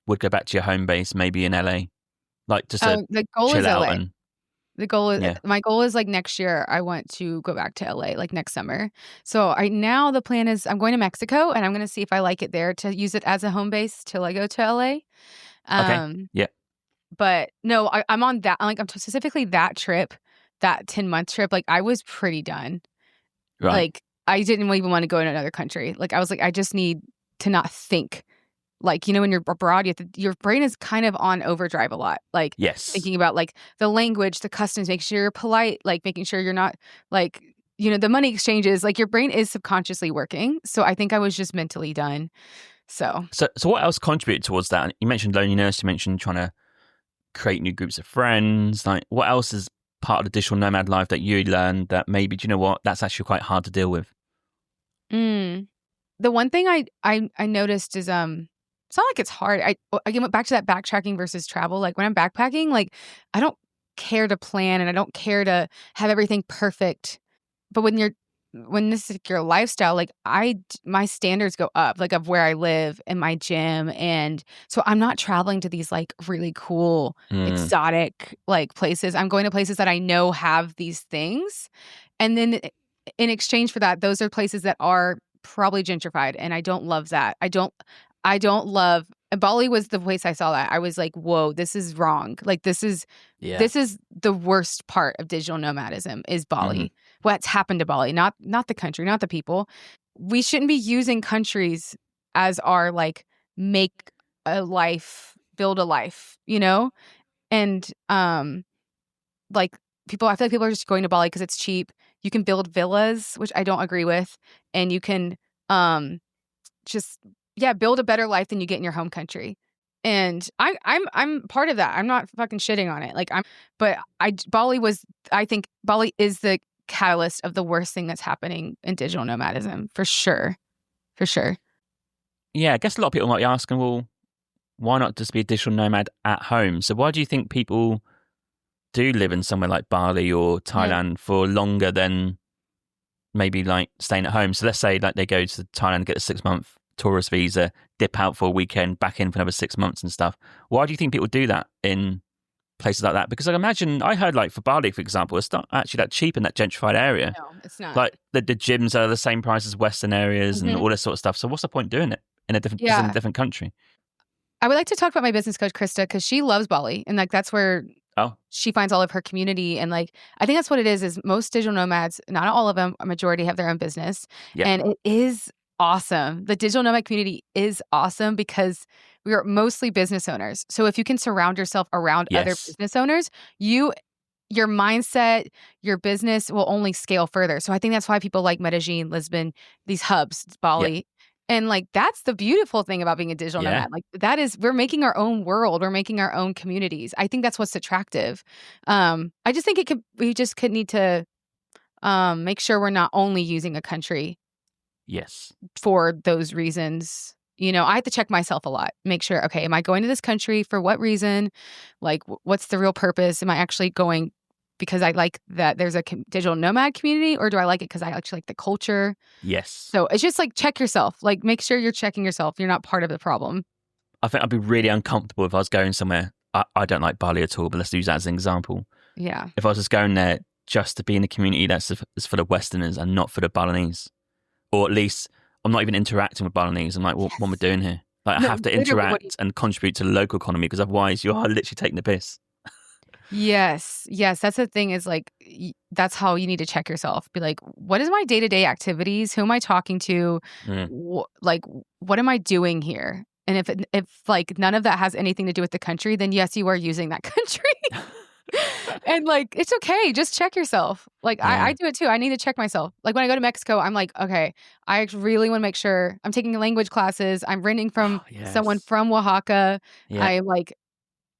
would go back to your home base, maybe in LA, like just to the goal chill is out? LA. The goal is my goal is like next year I want to go back to LA, like next summer. So now the plan is I'm going to Mexico and I'm going to see if I like it there to use it as a home base till I go to LA. But no, I'm on that. I'm specifically that trip, that 10-month trip. Like I was pretty done. Right. Like I didn't even want to go in another country. Like I was like, I just need to not think. Like, when you're abroad, your brain is kind of on overdrive a lot. Like thinking about like the language, the customs, making sure you're polite, like making sure you're not like, the money exchanges, like your brain is subconsciously working. So I think I was just mentally done. So what else contributed towards that? You mentioned loneliness. You mentioned trying to create new groups of friends. Like what else is part of the digital nomad life that you learned that maybe, do you know what, that's actually quite hard to deal with? The one thing I noticed is, it's not like it's hard. I went back to that backtracking versus travel. Like when I'm backpacking, like I don't care to plan and I don't care to have everything perfect. But when this is your lifestyle, like my standards go up, like of where I live and my gym. And so I'm not traveling to these like really cool, exotic like places. I'm going to places that I know have these things. And then in exchange for that, those are places that are probably gentrified. And I don't love that. I don't love, Bali was the place I saw that. I was like, whoa, this is wrong. Like this is the worst part of digital nomadism is Bali. What's happened to Bali, not the country, not the people. We shouldn't be using countries as our like make a life, build a life, And like people, I feel like people are just going to Bali because it's cheap. You can build villas, which I don't agree with, and you can just build a better life than you get in your home country. And I'm part of that. I'm not fucking shitting on it. I think Bali is the catalyst of the worst thing that's happening in digital nomadism for sure. For sure. Yeah, I guess a lot of people might be asking, well, why not just be a digital nomad at home? So why do you think people do live in somewhere like Bali or Thailand for longer than maybe like staying at home? So let's say like they go to Thailand, get a 6-month tourist visa, dip out for a weekend, back in for another 6 months and stuff. Why do you think people do that in places like that? Because I heard like for Bali, for example, it's not actually that cheap in that gentrified area. No, it's not. Like the gyms are the same price as Western areas and all this sort of stuff. So what's the point doing it in a different country? I would like to talk about my business coach, Krista, because she loves Bali. And like, that's where Oh, she finds all of her community. And like, I think that's what it is most digital nomads, not all of them, a majority have their own business. yeah. And it is awesome. The digital nomad community is awesome because we are mostly business owners. So if you can surround yourself around other Yes. business owners, your mindset, your business will only scale further. So I think that's why people like Medellin, Lisbon, these hubs, Yeah. Bali. And like that's the beautiful thing about being a digital Yeah. nomad. Like that is we're making our own world, we're making our own communities. I think that's what's attractive. I just think we just could need to make sure we're not only using a country Yes. for those reasons. You know, I have to check myself a lot. Make sure, okay, am I going to this country for what reason? Like, what's the real purpose? Am I actually going because I like that there's a digital nomad community, or do I like it because I actually like the culture? Yes. So it's just like check yourself. Like, make sure you're checking yourself. You're not part of the problem. I think I'd be really uncomfortable if I was going somewhere. I don't like Bali at all, but let's use that as an example. Yeah. If I was just going there just to be in a community that's for the Westerners and not for the Balinese, or at least I'm not even interacting with Balinese. I'm like, well, what am I doing here? Like, I have to interact and contribute to the local economy because otherwise you are literally taking the piss. Yes. Yes. That's the thing is like, that's how you need to check yourself. Be like, what is my day-to-day activities? Who am I talking to? Like, what am I doing here? And if like none of that has anything to do with the country, then yes, you are using that country. And like, it's okay. Just check yourself. Like I do it too. I need to check myself. Like when I go to Mexico, I'm like, okay, I really want to make sure I'm taking language classes. I'm renting from someone from Oaxaca. Yeah.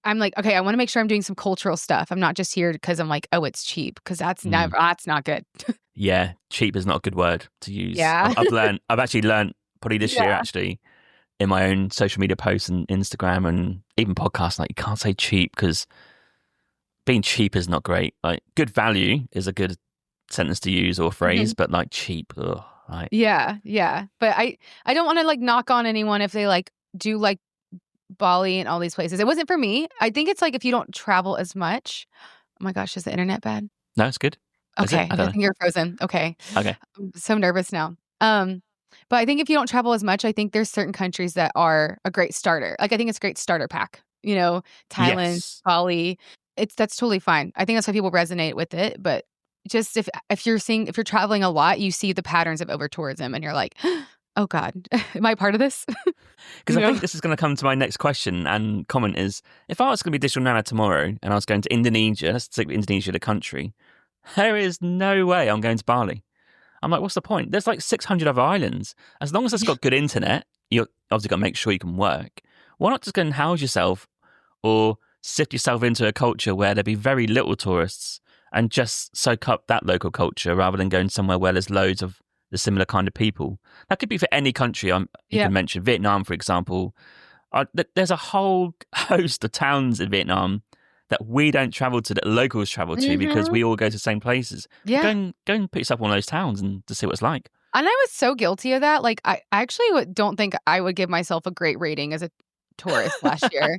I'm like, okay, I want to make sure I'm doing some cultural stuff. I'm not just here because I'm like, oh, it's cheap. Because that's not good. Yeah. Cheap is not a good word to use. Yeah. I've actually learned probably this year actually in my own social media posts and Instagram and even podcasts, like you can't say cheap because being cheap is not great. Like good value is a good sentence to use or phrase, but like cheap, right? Yeah, yeah. But I don't want to like knock on anyone if they like do like Bali and all these places. It wasn't for me. I think it's like if you don't travel as much. Oh my gosh, is the internet bad? No, it's good. Okay, I think you're frozen. Okay. Okay. I'm so nervous now. But I think if you don't travel as much, I think there's certain countries that are a great starter. Like I think it's a great starter pack. You know, Thailand, Bali. That's totally fine. I think that's why people resonate with it. But just if you're traveling a lot, you see the patterns of over tourism, and you're like, oh God, am I part of this? Because I think this is going to come to my next question and comment is, if I was going to be digital nomad tomorrow and I was going to Indonesia, let's take Indonesia, the country, there is no way I'm going to Bali. I'm like, what's the point? There's like 600 other islands. As long as it's got good internet, you obviously got to make sure you can work. Why not just go and house yourself or sift yourself into a culture where there'd be very little tourists and just soak up that local culture rather than going somewhere where there's loads of the similar kind of people? That could be for any country. You can mention Vietnam, for example. There's a whole host of towns in Vietnam that we don't travel to, that locals travel to because we all go to the same places. Yeah. Go and put yourself in one of those towns and to see what it's like. And I was so guilty of that. Like, I actually don't think I would give myself a great rating as a tourist last year.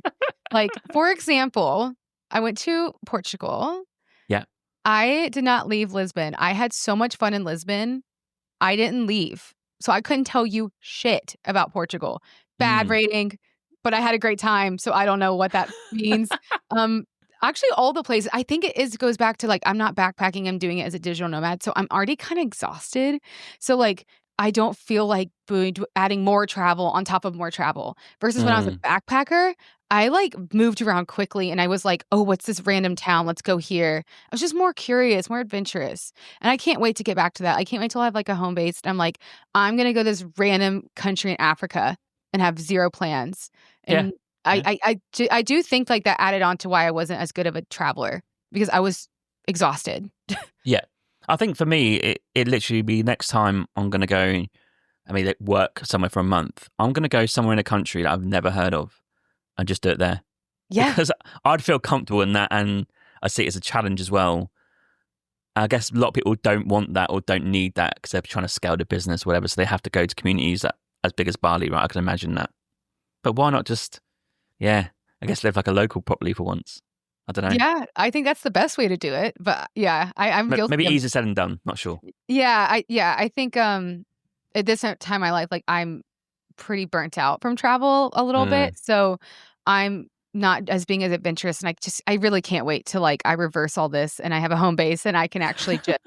Like, for example, I went to Portugal. Yeah. I did not leave Lisbon. I had so much fun in Lisbon. I didn't leave. So I couldn't tell you shit about Portugal. Bad rating, but I had a great time. So I don't know what that means. Actually, all the places, I think it goes back to like, I'm not backpacking, I'm doing it as a digital nomad. So I'm already kind of exhausted. So like, I don't feel like adding more travel on top of more travel versus when I was a backpacker, I like moved around quickly and I was like, oh, what's this random town? Let's go here. I was just more curious, more adventurous. And I can't wait to get back to that. I can't wait till I have like a home base. I'm like, I'm going to go to this random country in Africa and have zero plans. And I do think like that added on to why I wasn't as good of a traveler because I was exhausted. Yeah. I think for me, it literally be next time I'm going to go, like work somewhere for a month. I'm going to go somewhere in a country that I've never heard of and just do it there. Yeah. Because I'd feel comfortable in that and I see it as a challenge as well. I guess a lot of people don't want that or don't need that because they're trying to scale their business, whatever. So they have to go to communities as big as Bali, right? I can imagine that. But why not just, I guess live like a local properly for once? I don't know. Yeah, I think that's the best way to do it. But yeah, I'm guilty. Maybe easier said than done. Not sure. Yeah, I think at this time in my life, like I'm pretty burnt out from travel a little Mm. bit. So I'm not as being as adventurous, and I really can't wait to like I reverse all this and I have a home base and I can actually just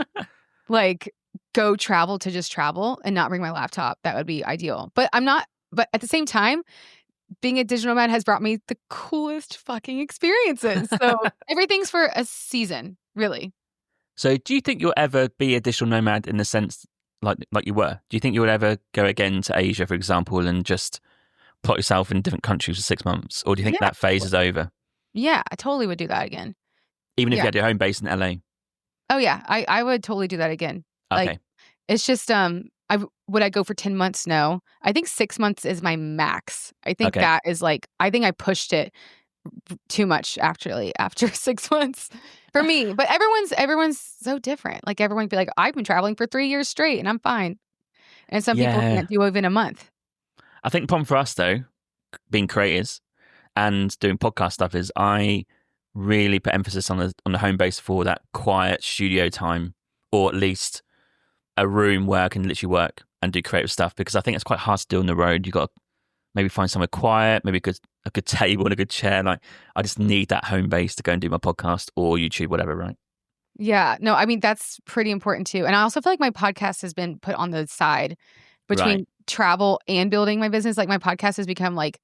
like go travel to just travel and not bring my laptop. That would be ideal. But at the same time, being a digital nomad has brought me the coolest fucking experiences. So everything's for a season, really. So do you think you'll ever be a digital nomad in the sense like you were? Do you think you would ever go again to Asia, for example, and just plot yourself in different countries for 6 months? Or do you think that phase is over? Yeah, I totally would do that again. Even if Yeah. you had your home base in LA? Oh yeah, I would totally do that again. Okay. Like it's just would I go for 10 months? No. I think 6 months is my max. I think Okay. that is like I think I pushed it too much actually after 6 months for me. But everyone's so different. Like everyone be like, I've been traveling for 3 years straight and I'm fine. And some people Yeah. can't do even a month. I think the problem for us, though, being creators and doing podcast stuff is I really put emphasis on the home base for that quiet studio time, or at least a room where I can literally work and do creative stuff, because I think it's quite hard to do on the road. You've got to maybe find somewhere quiet, maybe a good table and a good chair. Like I just need that home base to go and do my podcast or YouTube, whatever, right? Yeah. No, I mean, that's pretty important too. And I also feel like my podcast has been put on the side between travel and building my business. Like my podcast has become like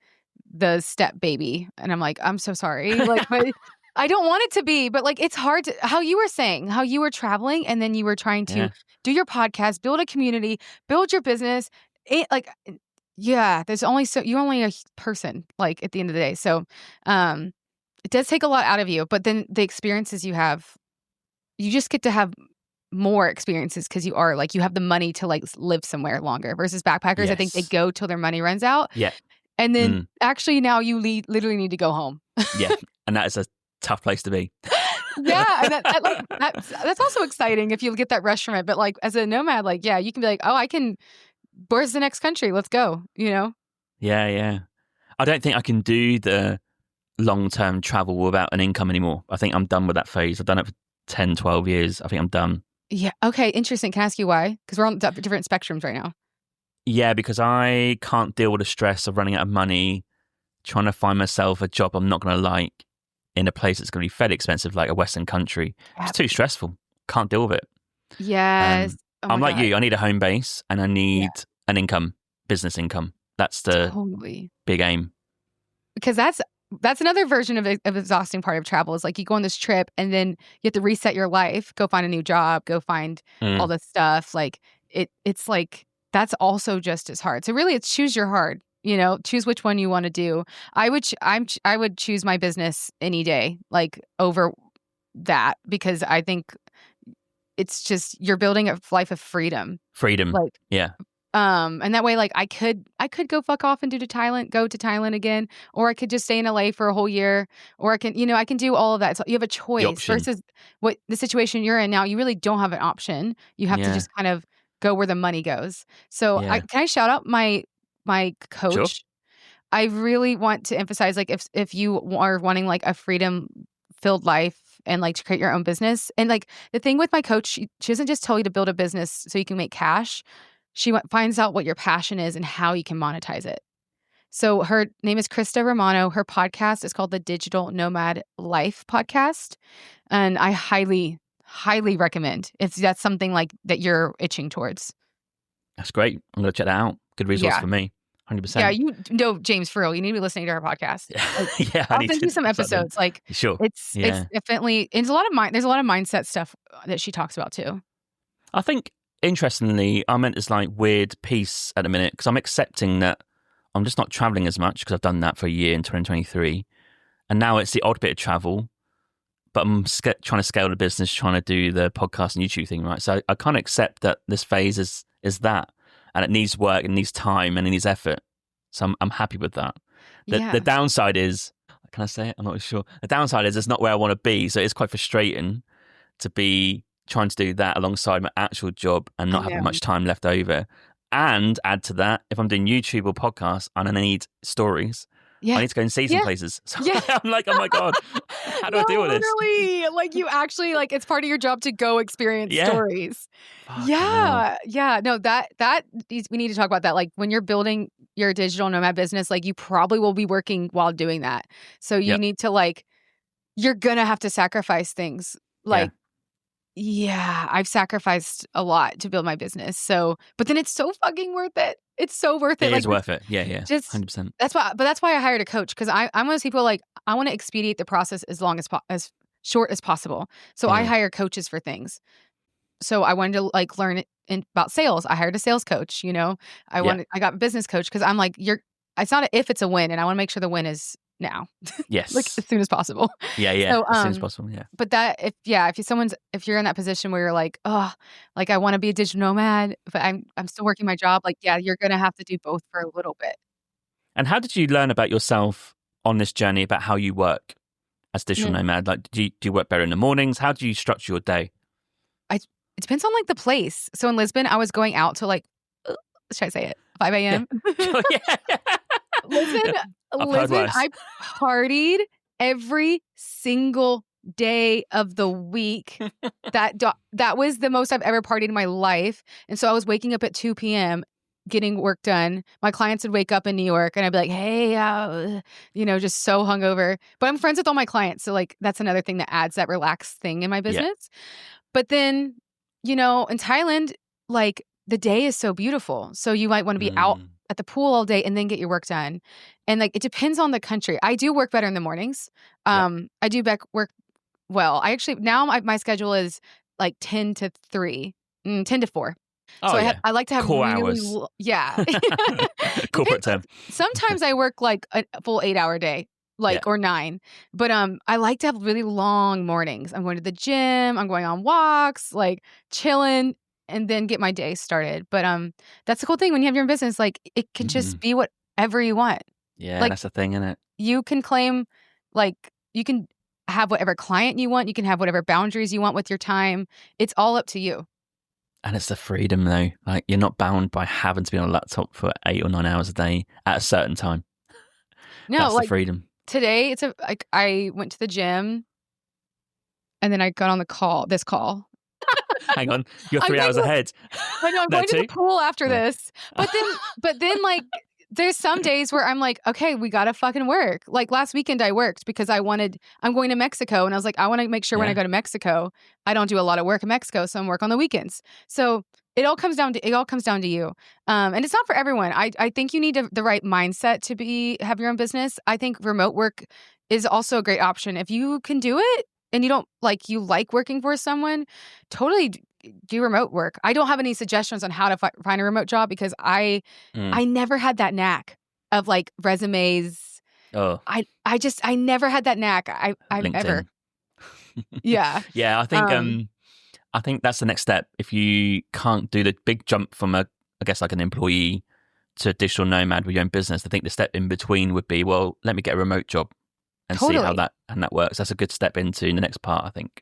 the step baby. And I'm like, I'm so sorry. Like, but I don't want it to be, but like, it's hard to, how you were saying, how you were traveling and then you were trying to do your podcast, build a community, build your business. There's only you're only a person, like at the end of the day. So, it does take a lot out of you, but then the experiences you have, you just get to have more experiences because you have the money to like live somewhere longer versus backpackers. I think they go till their money runs out. Yeah. And then actually now you literally need to go home. Yeah. And that is a tough place to be. Yeah. And that's also exciting if you get that rush from it. But like as a nomad, like, yeah, you can be like, oh, where's the next country? Let's go, you know? Yeah. Yeah. I don't think I can do the long-term travel without an income anymore. I think I'm done with that phase. I've done it for 10, 12 years. I think I'm done. Yeah. Okay. Interesting. Can I ask you why? Because we're on different spectrums right now. Yeah, because I can't deal with the stress of running out of money, trying to find myself a job I'm not going to like in a place that's going to be fairly expensive, like a Western country. It's too stressful. Can't deal with it. Yes. I'm like you. I need a home base and I need an income, business income. That's the big aim. Because that's another version of exhausting part of travel is like you go on this trip and then you have to reset your life, go find a new job, go find all this stuff. Like it's like that's also just as hard. So really it's choose your heart, choose which one you want to do. I would choose my business any day, like over that, because I think it's just you're building a life of freedom. Like, yeah. And that way, like I could go fuck off and go to Thailand again, or I could just stay in LA for a whole year, or I can do all of that. So you have a choice versus what the situation you're in now. You really don't have an option. You have to just kind of go where the money goes. So can I shout out my coach? Sure. I really want to emphasize, like, if you are wanting like a freedom filled life and like to create your own business, and like the thing with my coach, she doesn't just tell you to build a business so you can make cash. She finds out what your passion is and how you can monetize it. So her name is Krista Romano. Her podcast is called the Digital Nomad Life Podcast. And I highly, highly recommend if that's something like that you're itching towards. That's great. I'm going to check that out. Good resource for me. 100%. Yeah, you know, James, for real, you need to be listening to her podcast. Like, I'll send you some episodes. Like, sure. It's definitely, there's a lot of mindset stuff that she talks about too. I think, interestingly, I'm at this like weird peace at the minute because I'm accepting that I'm just not traveling as much because I've done that for a year in 2023. And now it's the odd bit of travel, but I'm trying to scale the business, trying to do the podcast and YouTube thing, right? So I can't accept that this phase is that. And it needs work, it needs time, and it needs effort. So I'm happy with that. The downside is, can I say it? I'm not sure. The downside is it's not where I want to be. So it's quite frustrating to be trying to do that alongside my actual job and not having much time left over. And add to that, if I'm doing YouTube or podcasts and I need stories, Yeah. I need to go and see some Yeah. places. So Yeah. I'm like, oh my God, how do I No, deal with this? literally. Like you actually like it's part of your job to go experience Yeah. stories. Fucking hell. Yeah. Yeah. No, we need to talk about that. Like when you're building your digital nomad business, like you probably will be working while doing that. So you Yep. need to like, you're gonna have to sacrifice things. Yeah. Like, yeah, I've sacrificed a lot to build my business. So, but then it's so fucking worth it. It's so worth it. It Like is worth it. Yeah. Yeah. just 100%. that's why I hired a coach because I'm one of those people like I want to expedite the process as long as short as possible. So I hire coaches for things. So I wanted to like learn about sales. I hired a sales coach. You know, I got a business coach because I'm like It's not a if, it's a when, and I want to make sure the win is now, Yes. like as soon as possible. Yeah. Yeah. So as soon as possible. Yeah. but that if you're in that position where you're like, oh, like I want to be a digital nomad, but I'm still working my job. Like, yeah, you're gonna have to do both for a little bit. And how did you learn about yourself on this journey about how you work as digital nomad? Like, do you work better in the mornings? How do you structure your day? It depends on like the place. So in Lisbon, I was going out to like, should I say it? 5 a.m. Yeah. Lisbon, I've heard worse. I partied every single day of the week. That was the most I've ever partied in my life. And so I was waking up at 2 p.m. getting work done. My clients would wake up in New York and I'd be like, hey, just so hungover. But I'm friends with all my clients. So like that's another thing that adds that relaxed thing in my business. But then, in Thailand, like the day is so beautiful. So you might want to be out at the pool all day and then get your work done. And like, it depends on the country. I do work better in the mornings. I do work well. I actually, now my schedule is like 10 to 3, 10 to 4. Oh, so yeah. I like to have core really, hours. Yeah. Corporate term. Sometimes I work like a full 8-hour day. Or 9. But I like to have really long mornings. I'm going to the gym, I'm going on walks, like chilling, and then get my day started. But that's the cool thing when you have your own business, like it can just be whatever you want. Yeah, like, that's the thing, isn't it? You can claim you can have whatever client you want, you can have whatever boundaries you want with your time. It's all up to you. And it's the freedom though. Like you're not bound by having to be on a laptop for 8 or 9 hours a day at a certain time. No, that's the freedom. Today, I went to the gym and then I got on this call. Hang on, you're 3 hours ahead. I know, I'm going to the pool after this. But then like, there's some days where I'm like, okay, we got to fucking work. Like last weekend I worked because I'm going to Mexico. And I was like, I want to make sure when I go to Mexico, I don't do a lot of work in Mexico. So I'm work on the weekends. So it all comes down to you. And it's not for everyone. I think you need the right mindset to have your own business. I think remote work is also a great option. If you can do it and you like working for someone, totally do remote work. I don't have any suggestions on how to find a remote job because I never had that knack of like resumes. Oh, I never had that knack. I've ever. Yeah. Yeah. I think that's the next step. If you can't do the big jump from I guess like an employee to digital nomad with your own business, I think the step in between would be, well, let me get a remote job and see how that works. That's a good step into the next part, I think.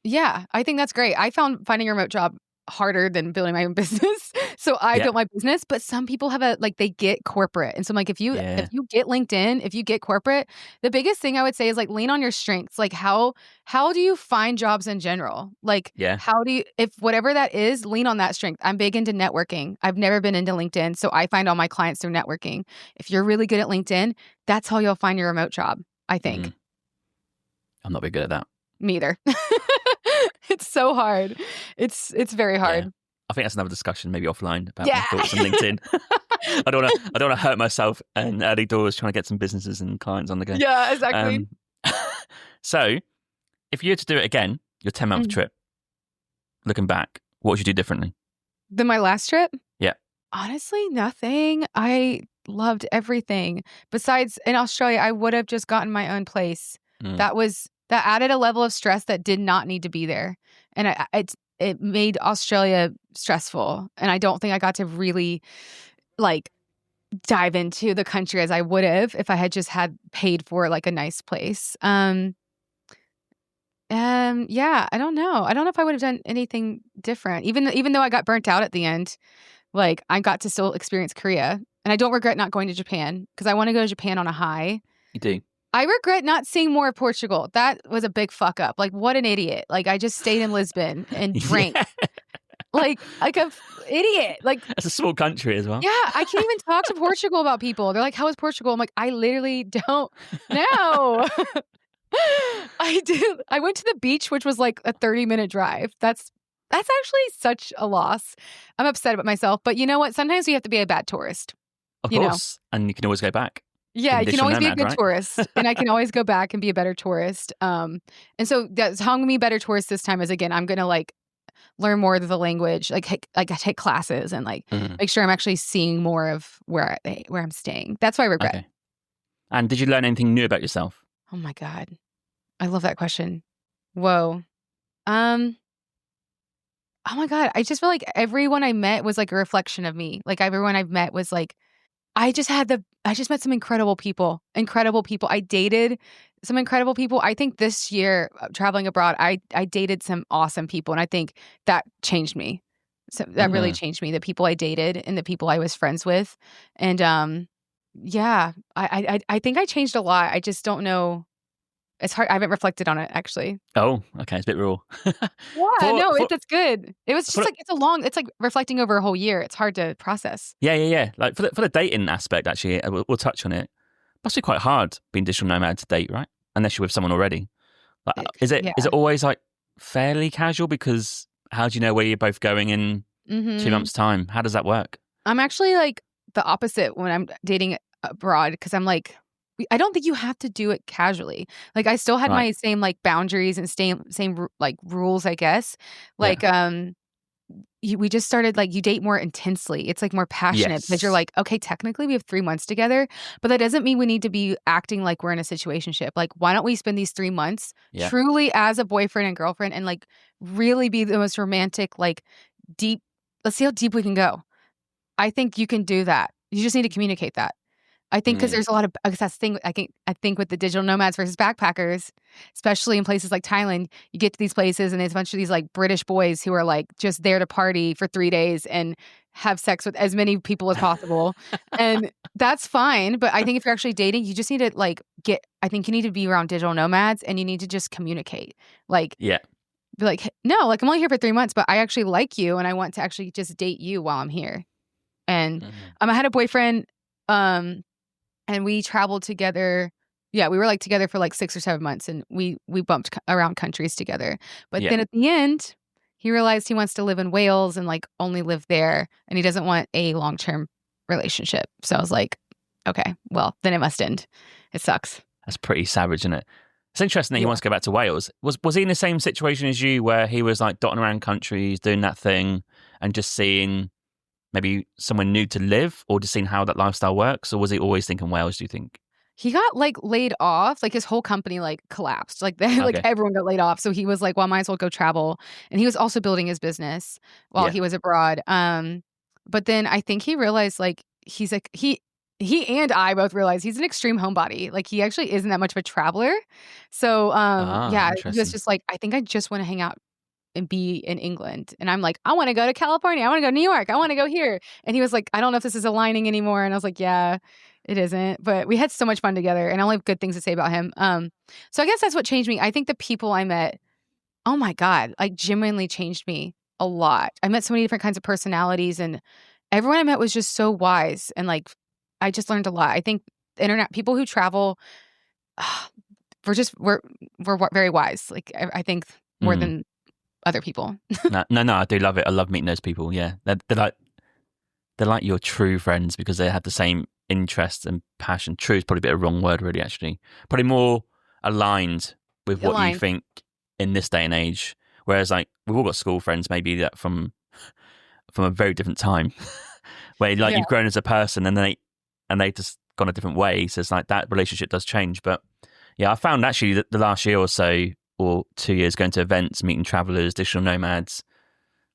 Yeah, I think that's great. I found finding a remote job harder than building my own business. So I built my business, but some people have they get corporate. And so I'm like, if you get LinkedIn, if you get corporate, the biggest thing I would say is like lean on your strengths. Like how do you find jobs in general? Like how do you, if whatever that is, lean on that strength. I'm big into networking. I've never been into LinkedIn. So I find all my clients through networking. If you're really good at LinkedIn, that's how you'll find your remote job, I think. I'm not very good at that. Me either. It's so hard. It's very hard. Yeah. I think that's another discussion, maybe offline, about my thoughts on LinkedIn. I don't want to hurt myself and early doors trying to get some businesses and clients on the go. Yeah, exactly. So, if you had to do it again, your 10-month trip, looking back, what would you do differently? Than my last trip? Yeah. Honestly, nothing. I loved everything. Besides, in Australia, I would have just gotten my own place. That added a level of stress that did not need to be there. And it made Australia stressful. And I don't think I got to really dive into the country as I would have if I had just had paid for like a nice place. Yeah, I don't know. I don't know if I would have done anything different. Even though I got burnt out at the end, like I got to still experience Korea. And I don't regret not going to Japan because I want to go to Japan on a high. You do. I regret not seeing more of Portugal. That was a big fuck up. Like, what an idiot. Like, I just stayed in Lisbon and drank. Yeah. Like a idiot. Like, It's a small country as well. yeah, I can't even talk to Portugal about people. They're like, how is Portugal? I'm like, I literally don't know. I went to the beach, which was like a 30-minute drive. That's actually such a loss. I'm upset about myself. But you know what? Sometimes you have to be a bad tourist. Of You know? course. And you can always go back. Yeah, you can Digital always be a nomad, good right? tourist, and I can always go back and be a better tourist. And so that's how I'm gonna be a better tourist this time. Is again, I'm gonna like learn more of the language, like I take classes and like Mhm. make sure I'm actually seeing more of where I'm staying. That's what I regret. Okay. And did you learn anything new about yourself? Oh my God, I love that question. Whoa. Oh my God, I just feel like everyone I met was like a reflection of me. Like everyone I've met was like. I just met some incredible people. I dated some incredible people. I think this year traveling abroad, I dated some awesome people. And I think that changed me. So that really changed me, the people I dated and the people I was friends with. And yeah, I think I changed a lot. I just don't know. It's hard. I haven't reflected on it actually. Oh, okay. It's a bit raw. Yeah, no, that's good. It was just like, it's like reflecting over a whole year. It's hard to process. Yeah. Like for the dating aspect, actually, we'll touch on it. Must be quite hard being digital nomad to date, right? Unless you're with someone already. Like, is it always like fairly casual? Because how do you know where you're both going in 2 months' time? How does that work? I'm actually like the opposite when I'm dating abroad because I'm like, I don't think you have to do it casually. Like I still had my same like boundaries and same like rules, I guess. Like we just started like you date more intensely. It's like more passionate because you're like, okay, technically we have 3 months together, but that doesn't mean we need to be acting like we're in a situationship. Like why don't we spend these 3 months truly as a boyfriend and girlfriend and like really be the most romantic, like deep. Let's see how deep we can go. I think you can do that. You just need to communicate that. I think because there's a lot of that's thing. I think with the digital nomads versus backpackers, especially in places like Thailand, you get to these places and there's a bunch of these like British boys who are like just there to party for 3 days and have sex with as many people as possible, and that's fine. But I think if you're actually dating, you just need to like get. I think you need to be around digital nomads and you need to just communicate. Like be like, no, like I'm only here for 3 months, but I actually like you and I want to actually just date you while I'm here. And I had a boyfriend. And we traveled together. Yeah, we were like together for like 6 or 7 months and we bumped around countries together. But then at the end, he realized he wants to live in Wales and like only live there. And he doesn't want a long-term relationship. So I was like, okay, well, then it must end. It sucks. That's pretty savage, isn't it? It's interesting that he wants to go back to Wales. Was he in the same situation as you where he was like dotting around countries, doing that thing and just seeing maybe somewhere new to live or just seeing how that lifestyle works? Or was he always thinking Wales, do you think? He got like laid off, like his whole company like collapsed. Like like everyone got laid off. So he was like, well, I might as well go travel. And he was also building his business while he was abroad. But then I think he realized like he's like he and I both realized he's an extreme homebody. Like he actually isn't that much of a traveler. So he was just like, I think I just want to hang out and be in England. And I'm like, I want to go to California. I want to go to New York. I want to go here. And he was like, I don't know if this is aligning anymore. And I was like, yeah, it isn't. But we had so much fun together and I only have good things to say about him. So I guess that's what changed me. I think the people I met, oh my God, like genuinely changed me a lot. I met so many different kinds of personalities and everyone I met was just so wise. And like, I just learned a lot. I think internet people who travel, we're very wise. Like I think more than other people. No, I do love it. I love meeting those people. Yeah, they're like your true friends because they have the same interests and passion. True is probably a bit of a wrong word, really. Actually, probably more aligned with what you think in this day and age. Whereas, like we've all got school friends, maybe that from a very different time, where like you've grown as a person, and they just gone a different way. So it's like that relationship does change. But yeah, I found actually that the last year or so, or 2 years, going to events, meeting travelers, digital nomads.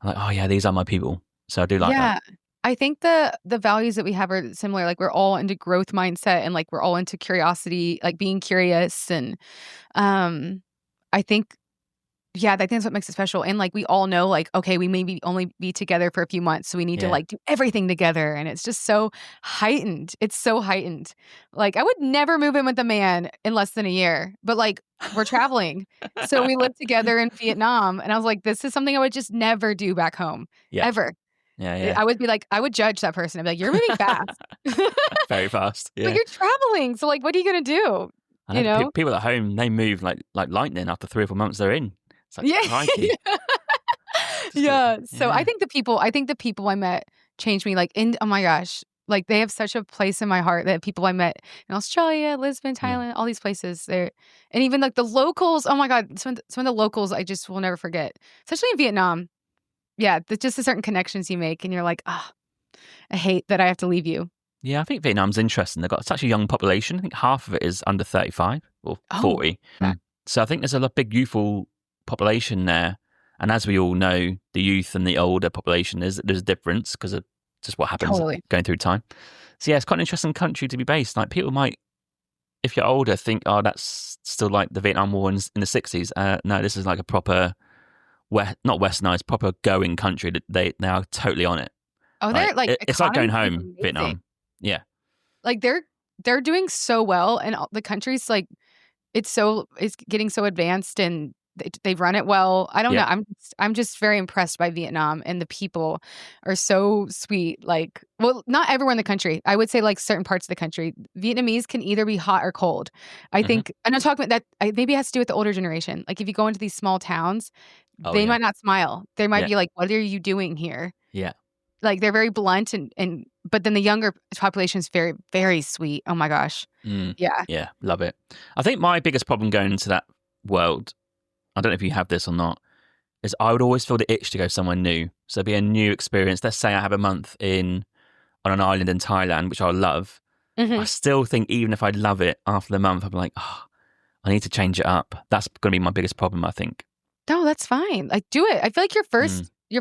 I'm like, oh yeah, these are my people. So I do like that. I think the values that we have are similar. Like we're all into growth mindset and like we're all into curiosity, like being curious. And I think Yeah, I think that's what makes it special. And like we all know, like, okay, we maybe only be together for a few months. So we need to Yeah. like do everything together. And it's just so heightened. It's so heightened. Like I would never move in with a man in less than a year, but like we're traveling. So we lived together in Vietnam. And I was like, this is something I would just never do back home. Yeah. Ever. Yeah. Yeah. I would be like, I would judge that person. I'd be like, you're moving fast. Very fast. But Yeah. you're traveling. So like what are you gonna do? I You know know? people at home, they move like lightning after 3 or 4 months they're in. It's like, Yeah. crikey. Yeah. So Yeah. I think the people I met changed me. Like oh my gosh, like they have such a place in my heart. That people I met in Australia, Lisbon, Mm. Thailand, all these places there, and even like the locals. Oh my God, some of the locals I just will never forget, especially in Vietnam. Yeah, just the certain connections you make, and you're like, ah, I hate that I have to leave you. Yeah, I think Vietnam's interesting. They've got such a young population. I think half of it is under 35 or 40. Yeah. So I think there's a big youthful population there. And as we all know, the youth and the older population, there's a difference because of just what happens going through time. So yeah, it's quite an interesting country to be based. Like people might, if you're older, think, oh, that's still like the Vietnam War in the 60s. No, this is like a proper, not westernized, proper going country. They are totally on it. Oh, they're like it's like going home, amazing. Vietnam. Yeah. Like they're doing so well, and the country's like it's getting so advanced, and they run it well. I don't know. I'm just very impressed by Vietnam, and the people are so sweet. Like, well, not everywhere in the country. I would say like certain parts of the country, Vietnamese can either be hot or cold. I think, and I'm talking about that. Maybe it has to do with the older generation. Like if you go into these small towns, they might not smile. They might be like, "What are you doing here?" Yeah. Like they're very blunt and but then the younger population is very, very sweet. Oh my gosh. Yeah. Yeah. Love it. I think my biggest problem going into that world, I don't know if you have this or not, is I would always feel the itch to go somewhere new. So it'd be a new experience. Let's say I have a month on an island in Thailand, which I love. I still think even if I love it after the month, I'm like, oh, I need to change it up. That's going to be my biggest problem, I think. No, that's fine. Like do it. I feel like your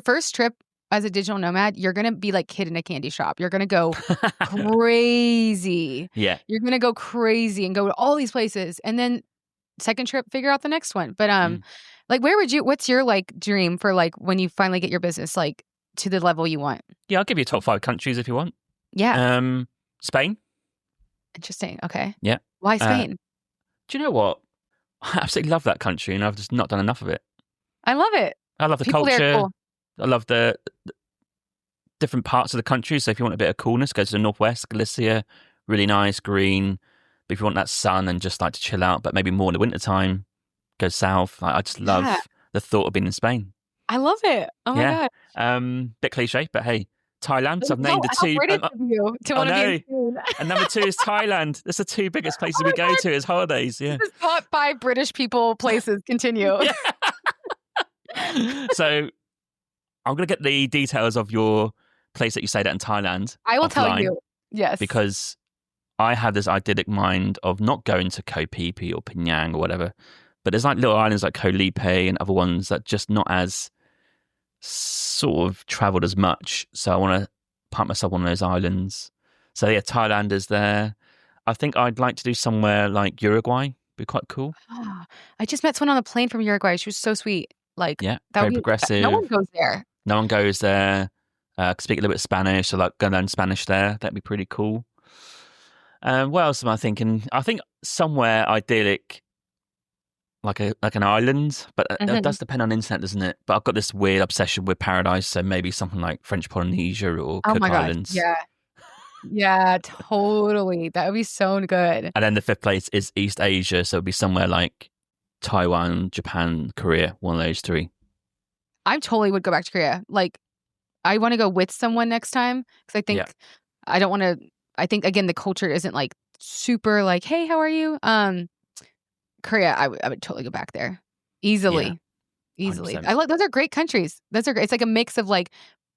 first trip as a digital nomad, you're going to be like kid in a candy shop. You're going to go crazy. Yeah. You're going to go crazy and go to all these places. And then second trip, figure out the next one. But like what's your like dream for like when you finally get your business like to the level you want? Yeah, I'll give you top 5 countries if you want. Yeah. Spain. Interesting. Okay. Yeah. Why Spain? Do you know what? I absolutely love that country and I've just not done enough of it. I love it. I love the People there culture. are cool. I love the different parts of the country. So if you want a bit of coolness, go to the northwest, Galicia, really nice, green. But if you want that sun and just like to chill out, but maybe more in the wintertime, go south. I just love the thought of being in Spain. I love it. Oh my God. Bit cliche, but hey, Thailand. So I've named the two. To want to be in Spain. And number 2 is Thailand. That's the 2 biggest places we go to as holidays. Yeah. This is top 5 British people places. Continue. So I'm going to get the details of your place that you stayed at in Thailand. I will offline, tell you. Yes. Because I have this idyllic mind of not going to Koh Phi Phi or Penang or whatever, but there's like little islands like Koh Lipe and other ones that just not as sort of travelled as much. So I want to park myself on those islands. So yeah, Thailand is there. I think I'd like to do somewhere like Uruguay. Be quite cool. I just met someone on the plane from Uruguay. She was so sweet. Like, yeah, very progressive. No one goes there. No one goes there. Speak a little bit of Spanish, so like go learn Spanish there. That'd be pretty cool. What else am I thinking? I think somewhere idyllic, like an island, but it does depend on internet, doesn't it? But I've got this weird obsession with paradise, so maybe something like French Polynesia or Cook Islands. God. Yeah, totally. That would be so good. And then the 5th place is East Asia, so it'd be somewhere like Taiwan, Japan, Korea, one of those 3. I totally would go back to Korea. Like, I want to go with someone next time because I think I don't want to. I think again the culture isn't like super like, hey, how are you? Korea, I would totally go back there easily. 100%. I like those are great countries. Those are great. It's like a mix of like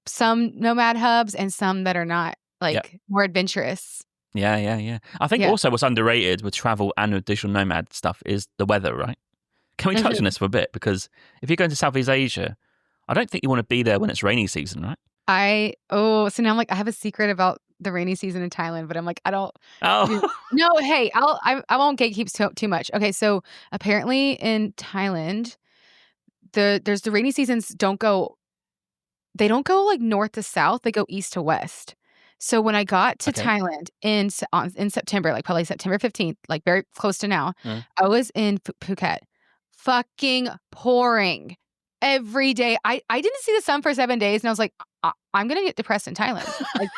some nomad hubs and some that are not like more adventurous. Yeah. I think also what's underrated with travel and with digital nomad stuff is the weather, right? Can we touch on this for a bit? Because if you're going to Southeast Asia, I don't think you want to be there when it's rainy season, right? So now I'm like, I have a secret about the rainy season in Thailand, but I'm like, I don't. Oh. No, hey, I won't gatekeep too much. Okay, so apparently in Thailand, there's the rainy seasons they don't go like north to south, they go east to west. So when I got to Thailand in September, like probably September 15th, like very close to now, I was in Phuket. Fucking pouring every day. I didn't see the sun for 7 days, and I was like, I'm gonna get depressed in Thailand. Like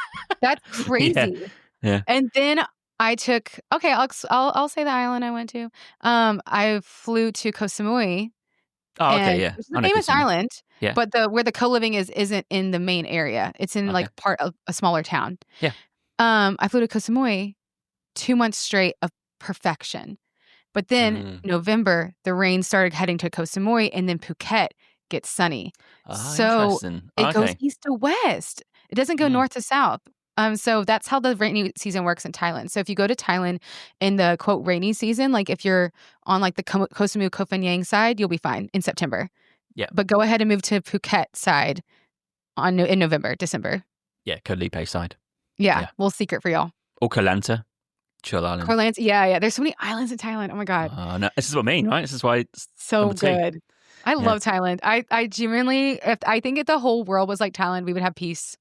that's crazy. Yeah. And then I took I'll say the island I went to. I flew to Koh Samui. Oh, okay, yeah. It's a famous island, yeah. but where the co-living isn't in the main area. It's in like part of a smaller town. Yeah. I flew to Koh Samui 2 months straight of perfection. But then November, the rain started heading to Koh Samui, and then Phuket gets sunny. So it goes east to west. It doesn't go north to south. So that's how the rainy season works in Thailand. So if you go to Thailand in the quote rainy season, like if you're on like the Koh Samui, Koh Phangan side, you'll be fine in September. Yeah. But go ahead and move to Phuket side in November, December. Yeah, Koh Lipe side. Yeah, little secret for y'all. Or Koh Lanta. Chill island. Koh Lanta, yeah. There's so many islands in Thailand. Oh my God. No, this is what I mean, right? This is why it's so good. I love Thailand. I genuinely, I think if the whole world was like Thailand, we would have peace.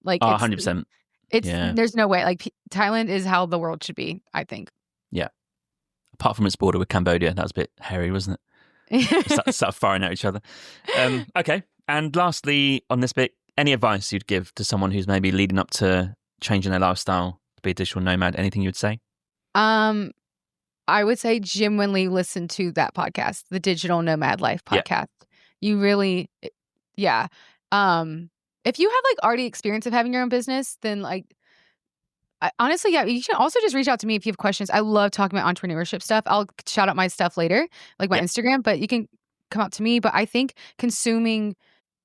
Like 100%. There's no way. Like Thailand is how the world should be, I think. Yeah. Apart from its border with Cambodia, that was a bit hairy, wasn't it? Start firing at each other. Okay. And lastly, on this bit, any advice you'd give to someone who's maybe leading up to changing their lifestyle to be a digital nomad? Anything you would say? I would say genuinely listen to that podcast, the Digital Nomad Life podcast. You really, if you have like already experience of having your own business, then like, honestly, you can also just reach out to me if you have questions. I love talking about entrepreneurship stuff. I'll shout out my stuff later, like my Instagram, but you can come out to me. But I think consuming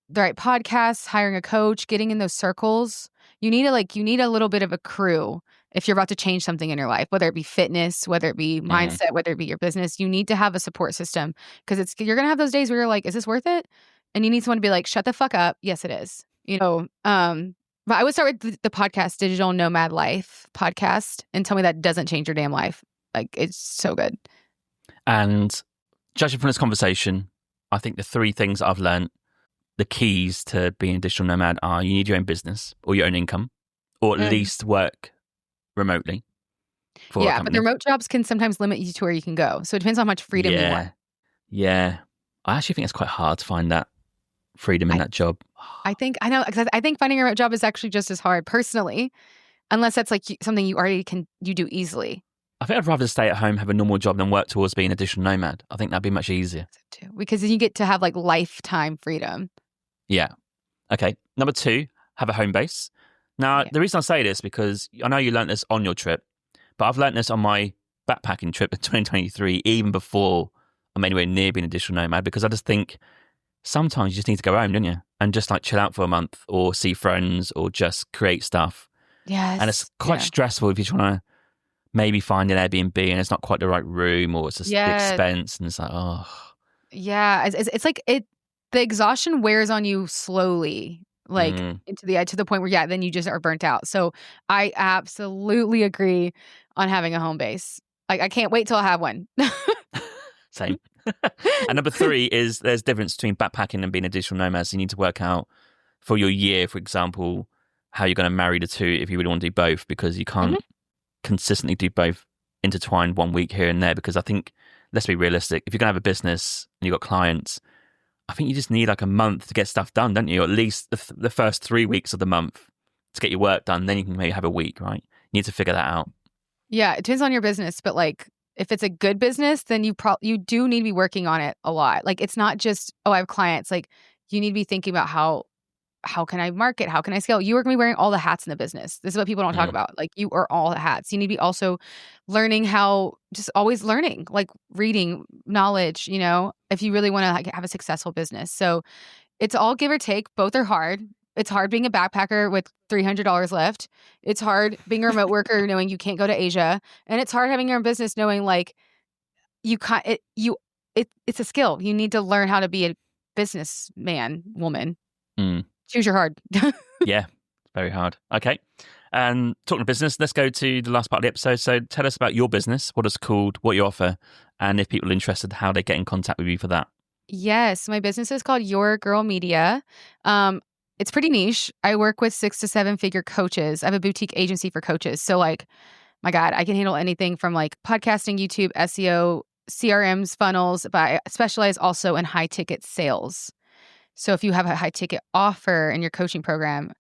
the right podcasts, hiring a coach, getting in those circles, you need a little bit of a crew. If you're about to change something in your life, whether it be fitness, whether it be mindset, whether it be your business, you need to have a support system because you're going to have those days where you're like, is this worth it? And you need someone to be like, shut the fuck up. Yes, it is. But I would start with the podcast, Digital Nomad Life podcast, and tell me that doesn't change your damn life. Like, it's so good. And judging from this conversation, I think the three things I've learned, the keys to being a digital nomad are you need your own business or your own income, or at least work remotely. But the remote jobs can sometimes limit you to where you can go. So it depends on how much freedom you want. Yeah. I actually think it's quite hard to find that freedom in that job. I think finding a remote job is actually just as hard personally, unless that's like something you already you do easily. I think I'd rather stay at home, have a normal job than work towards being a digital nomad. I think that'd be much easier. Too, because then you get to have like lifetime freedom. Yeah. Okay. Number 2, have a home base. Now, the reason I say this because I know you learnt this on your trip, but I've learnt this on my backpacking trip in 2023, even before I'm anywhere near being a digital nomad, because I just think sometimes you just need to go home, don't you? And just like chill out for a month or see friends or just create stuff. Yes. And it's quite stressful if you're trying to maybe find an Airbnb and it's not quite the right room or it's just the expense and it's like, oh. Yeah. It's like the exhaustion wears on you slowly. Like to the point where then you just are burnt out. So I absolutely agree on having a home base. Like I can't wait till I have one. Same. And number 3 is there's difference between backpacking and being a digital nomad. So you need to work out for your year, for example, how you're going to marry the two if you really want to do both, because you can't consistently do both intertwined 1 week here and there. Because I think, let's be realistic, if you're going to have a business and you've got clients, I think you just need like a month to get stuff done, don't you? Or at least the first 3 weeks of the month to get your work done. Then you can maybe have a week, right? You need to figure that out. Yeah, it depends on your business. But like, if it's a good business, then you do need to be working on it a lot. Like, it's not just, I have clients. Like, you need to be thinking about how can I market? How can I scale? You are going to be wearing all the hats in the business. This is what people don't talk about. Like, you are all the hats. You need to be also learning just always learning, like reading knowledge, if you really want to like have a successful business. So it's all give or take. Both are hard. It's hard being a backpacker with $300 left. It's hard being a remote worker knowing you can't go to Asia. And it's hard having your own business knowing like it's a skill. You need to learn how to be a businessman, woman. Choose your hard. Yeah, very hard. Okay. And talking of business, let's go to the last part of the episode. So tell us about your business, what it's called, what you offer, and if people are interested, how they get in contact with you for that. Yes, my business is called Your Girl Media. It's pretty niche. I work with 6 to 7 figure coaches. I have a boutique agency for coaches. So like, my God, I can handle anything from like podcasting, YouTube, SEO, CRMs, funnels, but I specialize also in high ticket sales. So if you have a high ticket offer in your coaching program,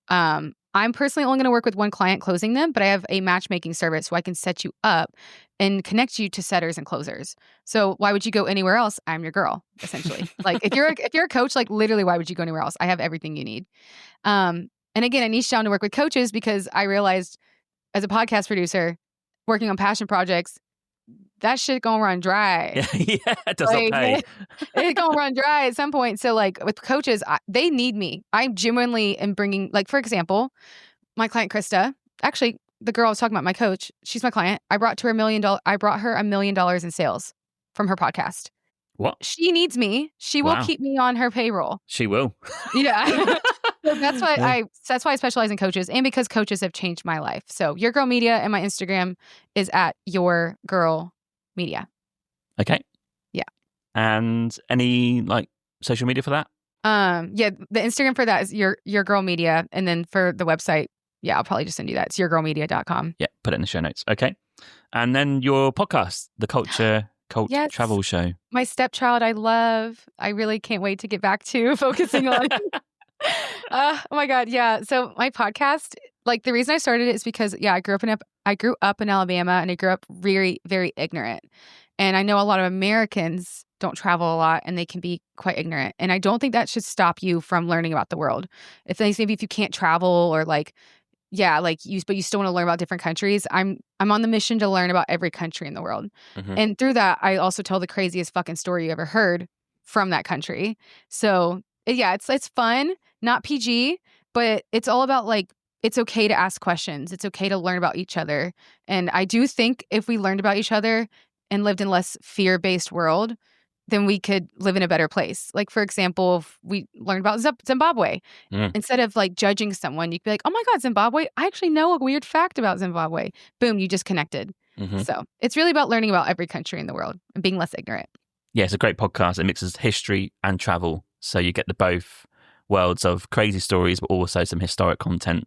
I'm personally only going to work with one client closing them, but I have a matchmaking service so I can set you up and connect you to setters and closers. So why would you go anywhere else? I'm your girl, essentially. Like if you're a coach, like literally, why would you go anywhere else? I have everything you need. And again, I niche down to work with coaches because I realized as a podcast producer working on passion projects, that shit gonna run dry. Yeah, it does not pay. It's gonna run dry at some point. So like with coaches, they need me. I genuinely am bringing, like, for example, my client Krista, actually the girl I was talking about, my coach, she's my client. I brought her $1 million in sales from her podcast. What? She needs me. She will keep me on her payroll. She will. Yeah. So that's why I specialize in coaches, and because coaches have changed my life. So Your Girl Media, and my Instagram is at Your Girl Media. Okay. Yeah. And any like social media for that? Yeah, the Instagram for that is Your Girl Media, and then for the website, yeah, I'll probably just send you that. It's yourgirlmedia.com. Yeah, put it in the show notes. Okay. And then your podcast, the Culture Cult Travel Show. My stepchild, I love. I really can't wait to get back to focusing on. Oh my God, yeah. So my podcast, like the reason I started it is because I grew up in Alabama, and I grew up very, very ignorant. And I know a lot of Americans don't travel a lot, and they can be quite ignorant. And I don't think that should stop you from learning about the world. Maybe if you can't travel or but you still want to learn about different countries. I'm on the mission to learn about every country in the world. Mm-hmm. And through that, I also tell the craziest fucking story you ever heard from that country. So yeah, it's fun, not PG, but it's all about like, it's okay to ask questions. It's okay to learn about each other. And I do think if we learned about each other and lived in less fear-based world, then we could live in a better place. Like, for example, if we learned about Zimbabwe, instead of like judging someone, you could be like, oh my God, Zimbabwe, I actually know a weird fact about Zimbabwe. Boom, you just connected. Mm-hmm. So it's really about learning about every country in the world and being less ignorant. Yeah, it's a great podcast. It mixes history and travel. So you get the both worlds of crazy stories, but also some historic content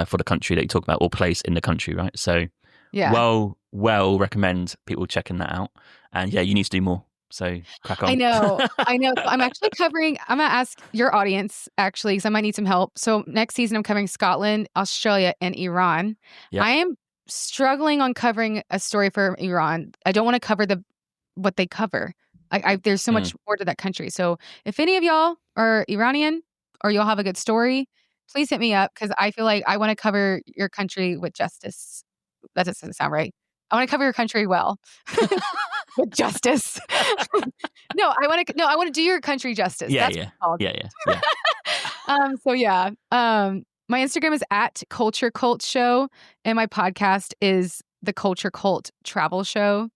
for the country that you talk about, or place in the country, right? So yeah, well recommend people checking that out. And yeah, you need to do more. So crack on. I know. I'm actually I'm going to ask your audience, actually, because I might need some help. So next season, I'm covering Scotland, Australia, and Iran. Yep. I am struggling on covering a story for Iran. I don't want to cover what they cover. There's so much more to that country. So if any of y'all are Iranian or y'all have a good story, please hit me up, because I feel like I want to cover your country with justice. That doesn't sound right. I want to cover your country well. With justice. I want to do your country justice. Yeah, That's yeah. What it's called. Yeah. My Instagram is at Culture Cult Show, and my podcast is the Culture Cult Travel Show.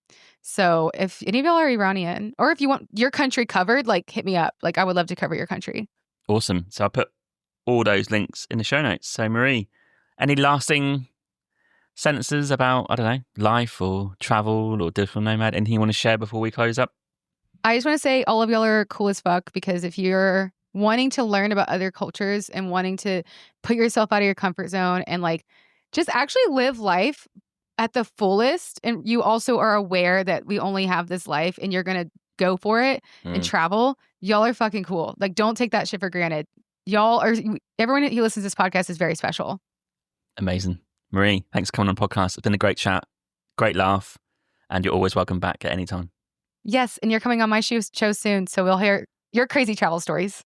So if any of y'all are Iranian, or if you want your country covered, like hit me up. Like I would love to cover your country. Awesome. So I'll put all those links in the show notes. So Marie, any lasting sentences about, I don't know, life or travel or digital nomad? Anything you want to share before we close up? I just want to say all of y'all are cool as fuck, because if you're wanting to learn about other cultures and wanting to put yourself out of your comfort zone and like just actually live life at the fullest, and you also are aware that we only have this life and you're going to go for it and travel, y'all are fucking cool. Like, don't take that shit for granted. Everyone who listens to this podcast is very special. Amazing. Marie, thanks for coming on the podcast. It's been a great chat, great laugh, and you're always welcome back at any time. Yes, and you're coming on my show soon, so we'll hear your crazy travel stories.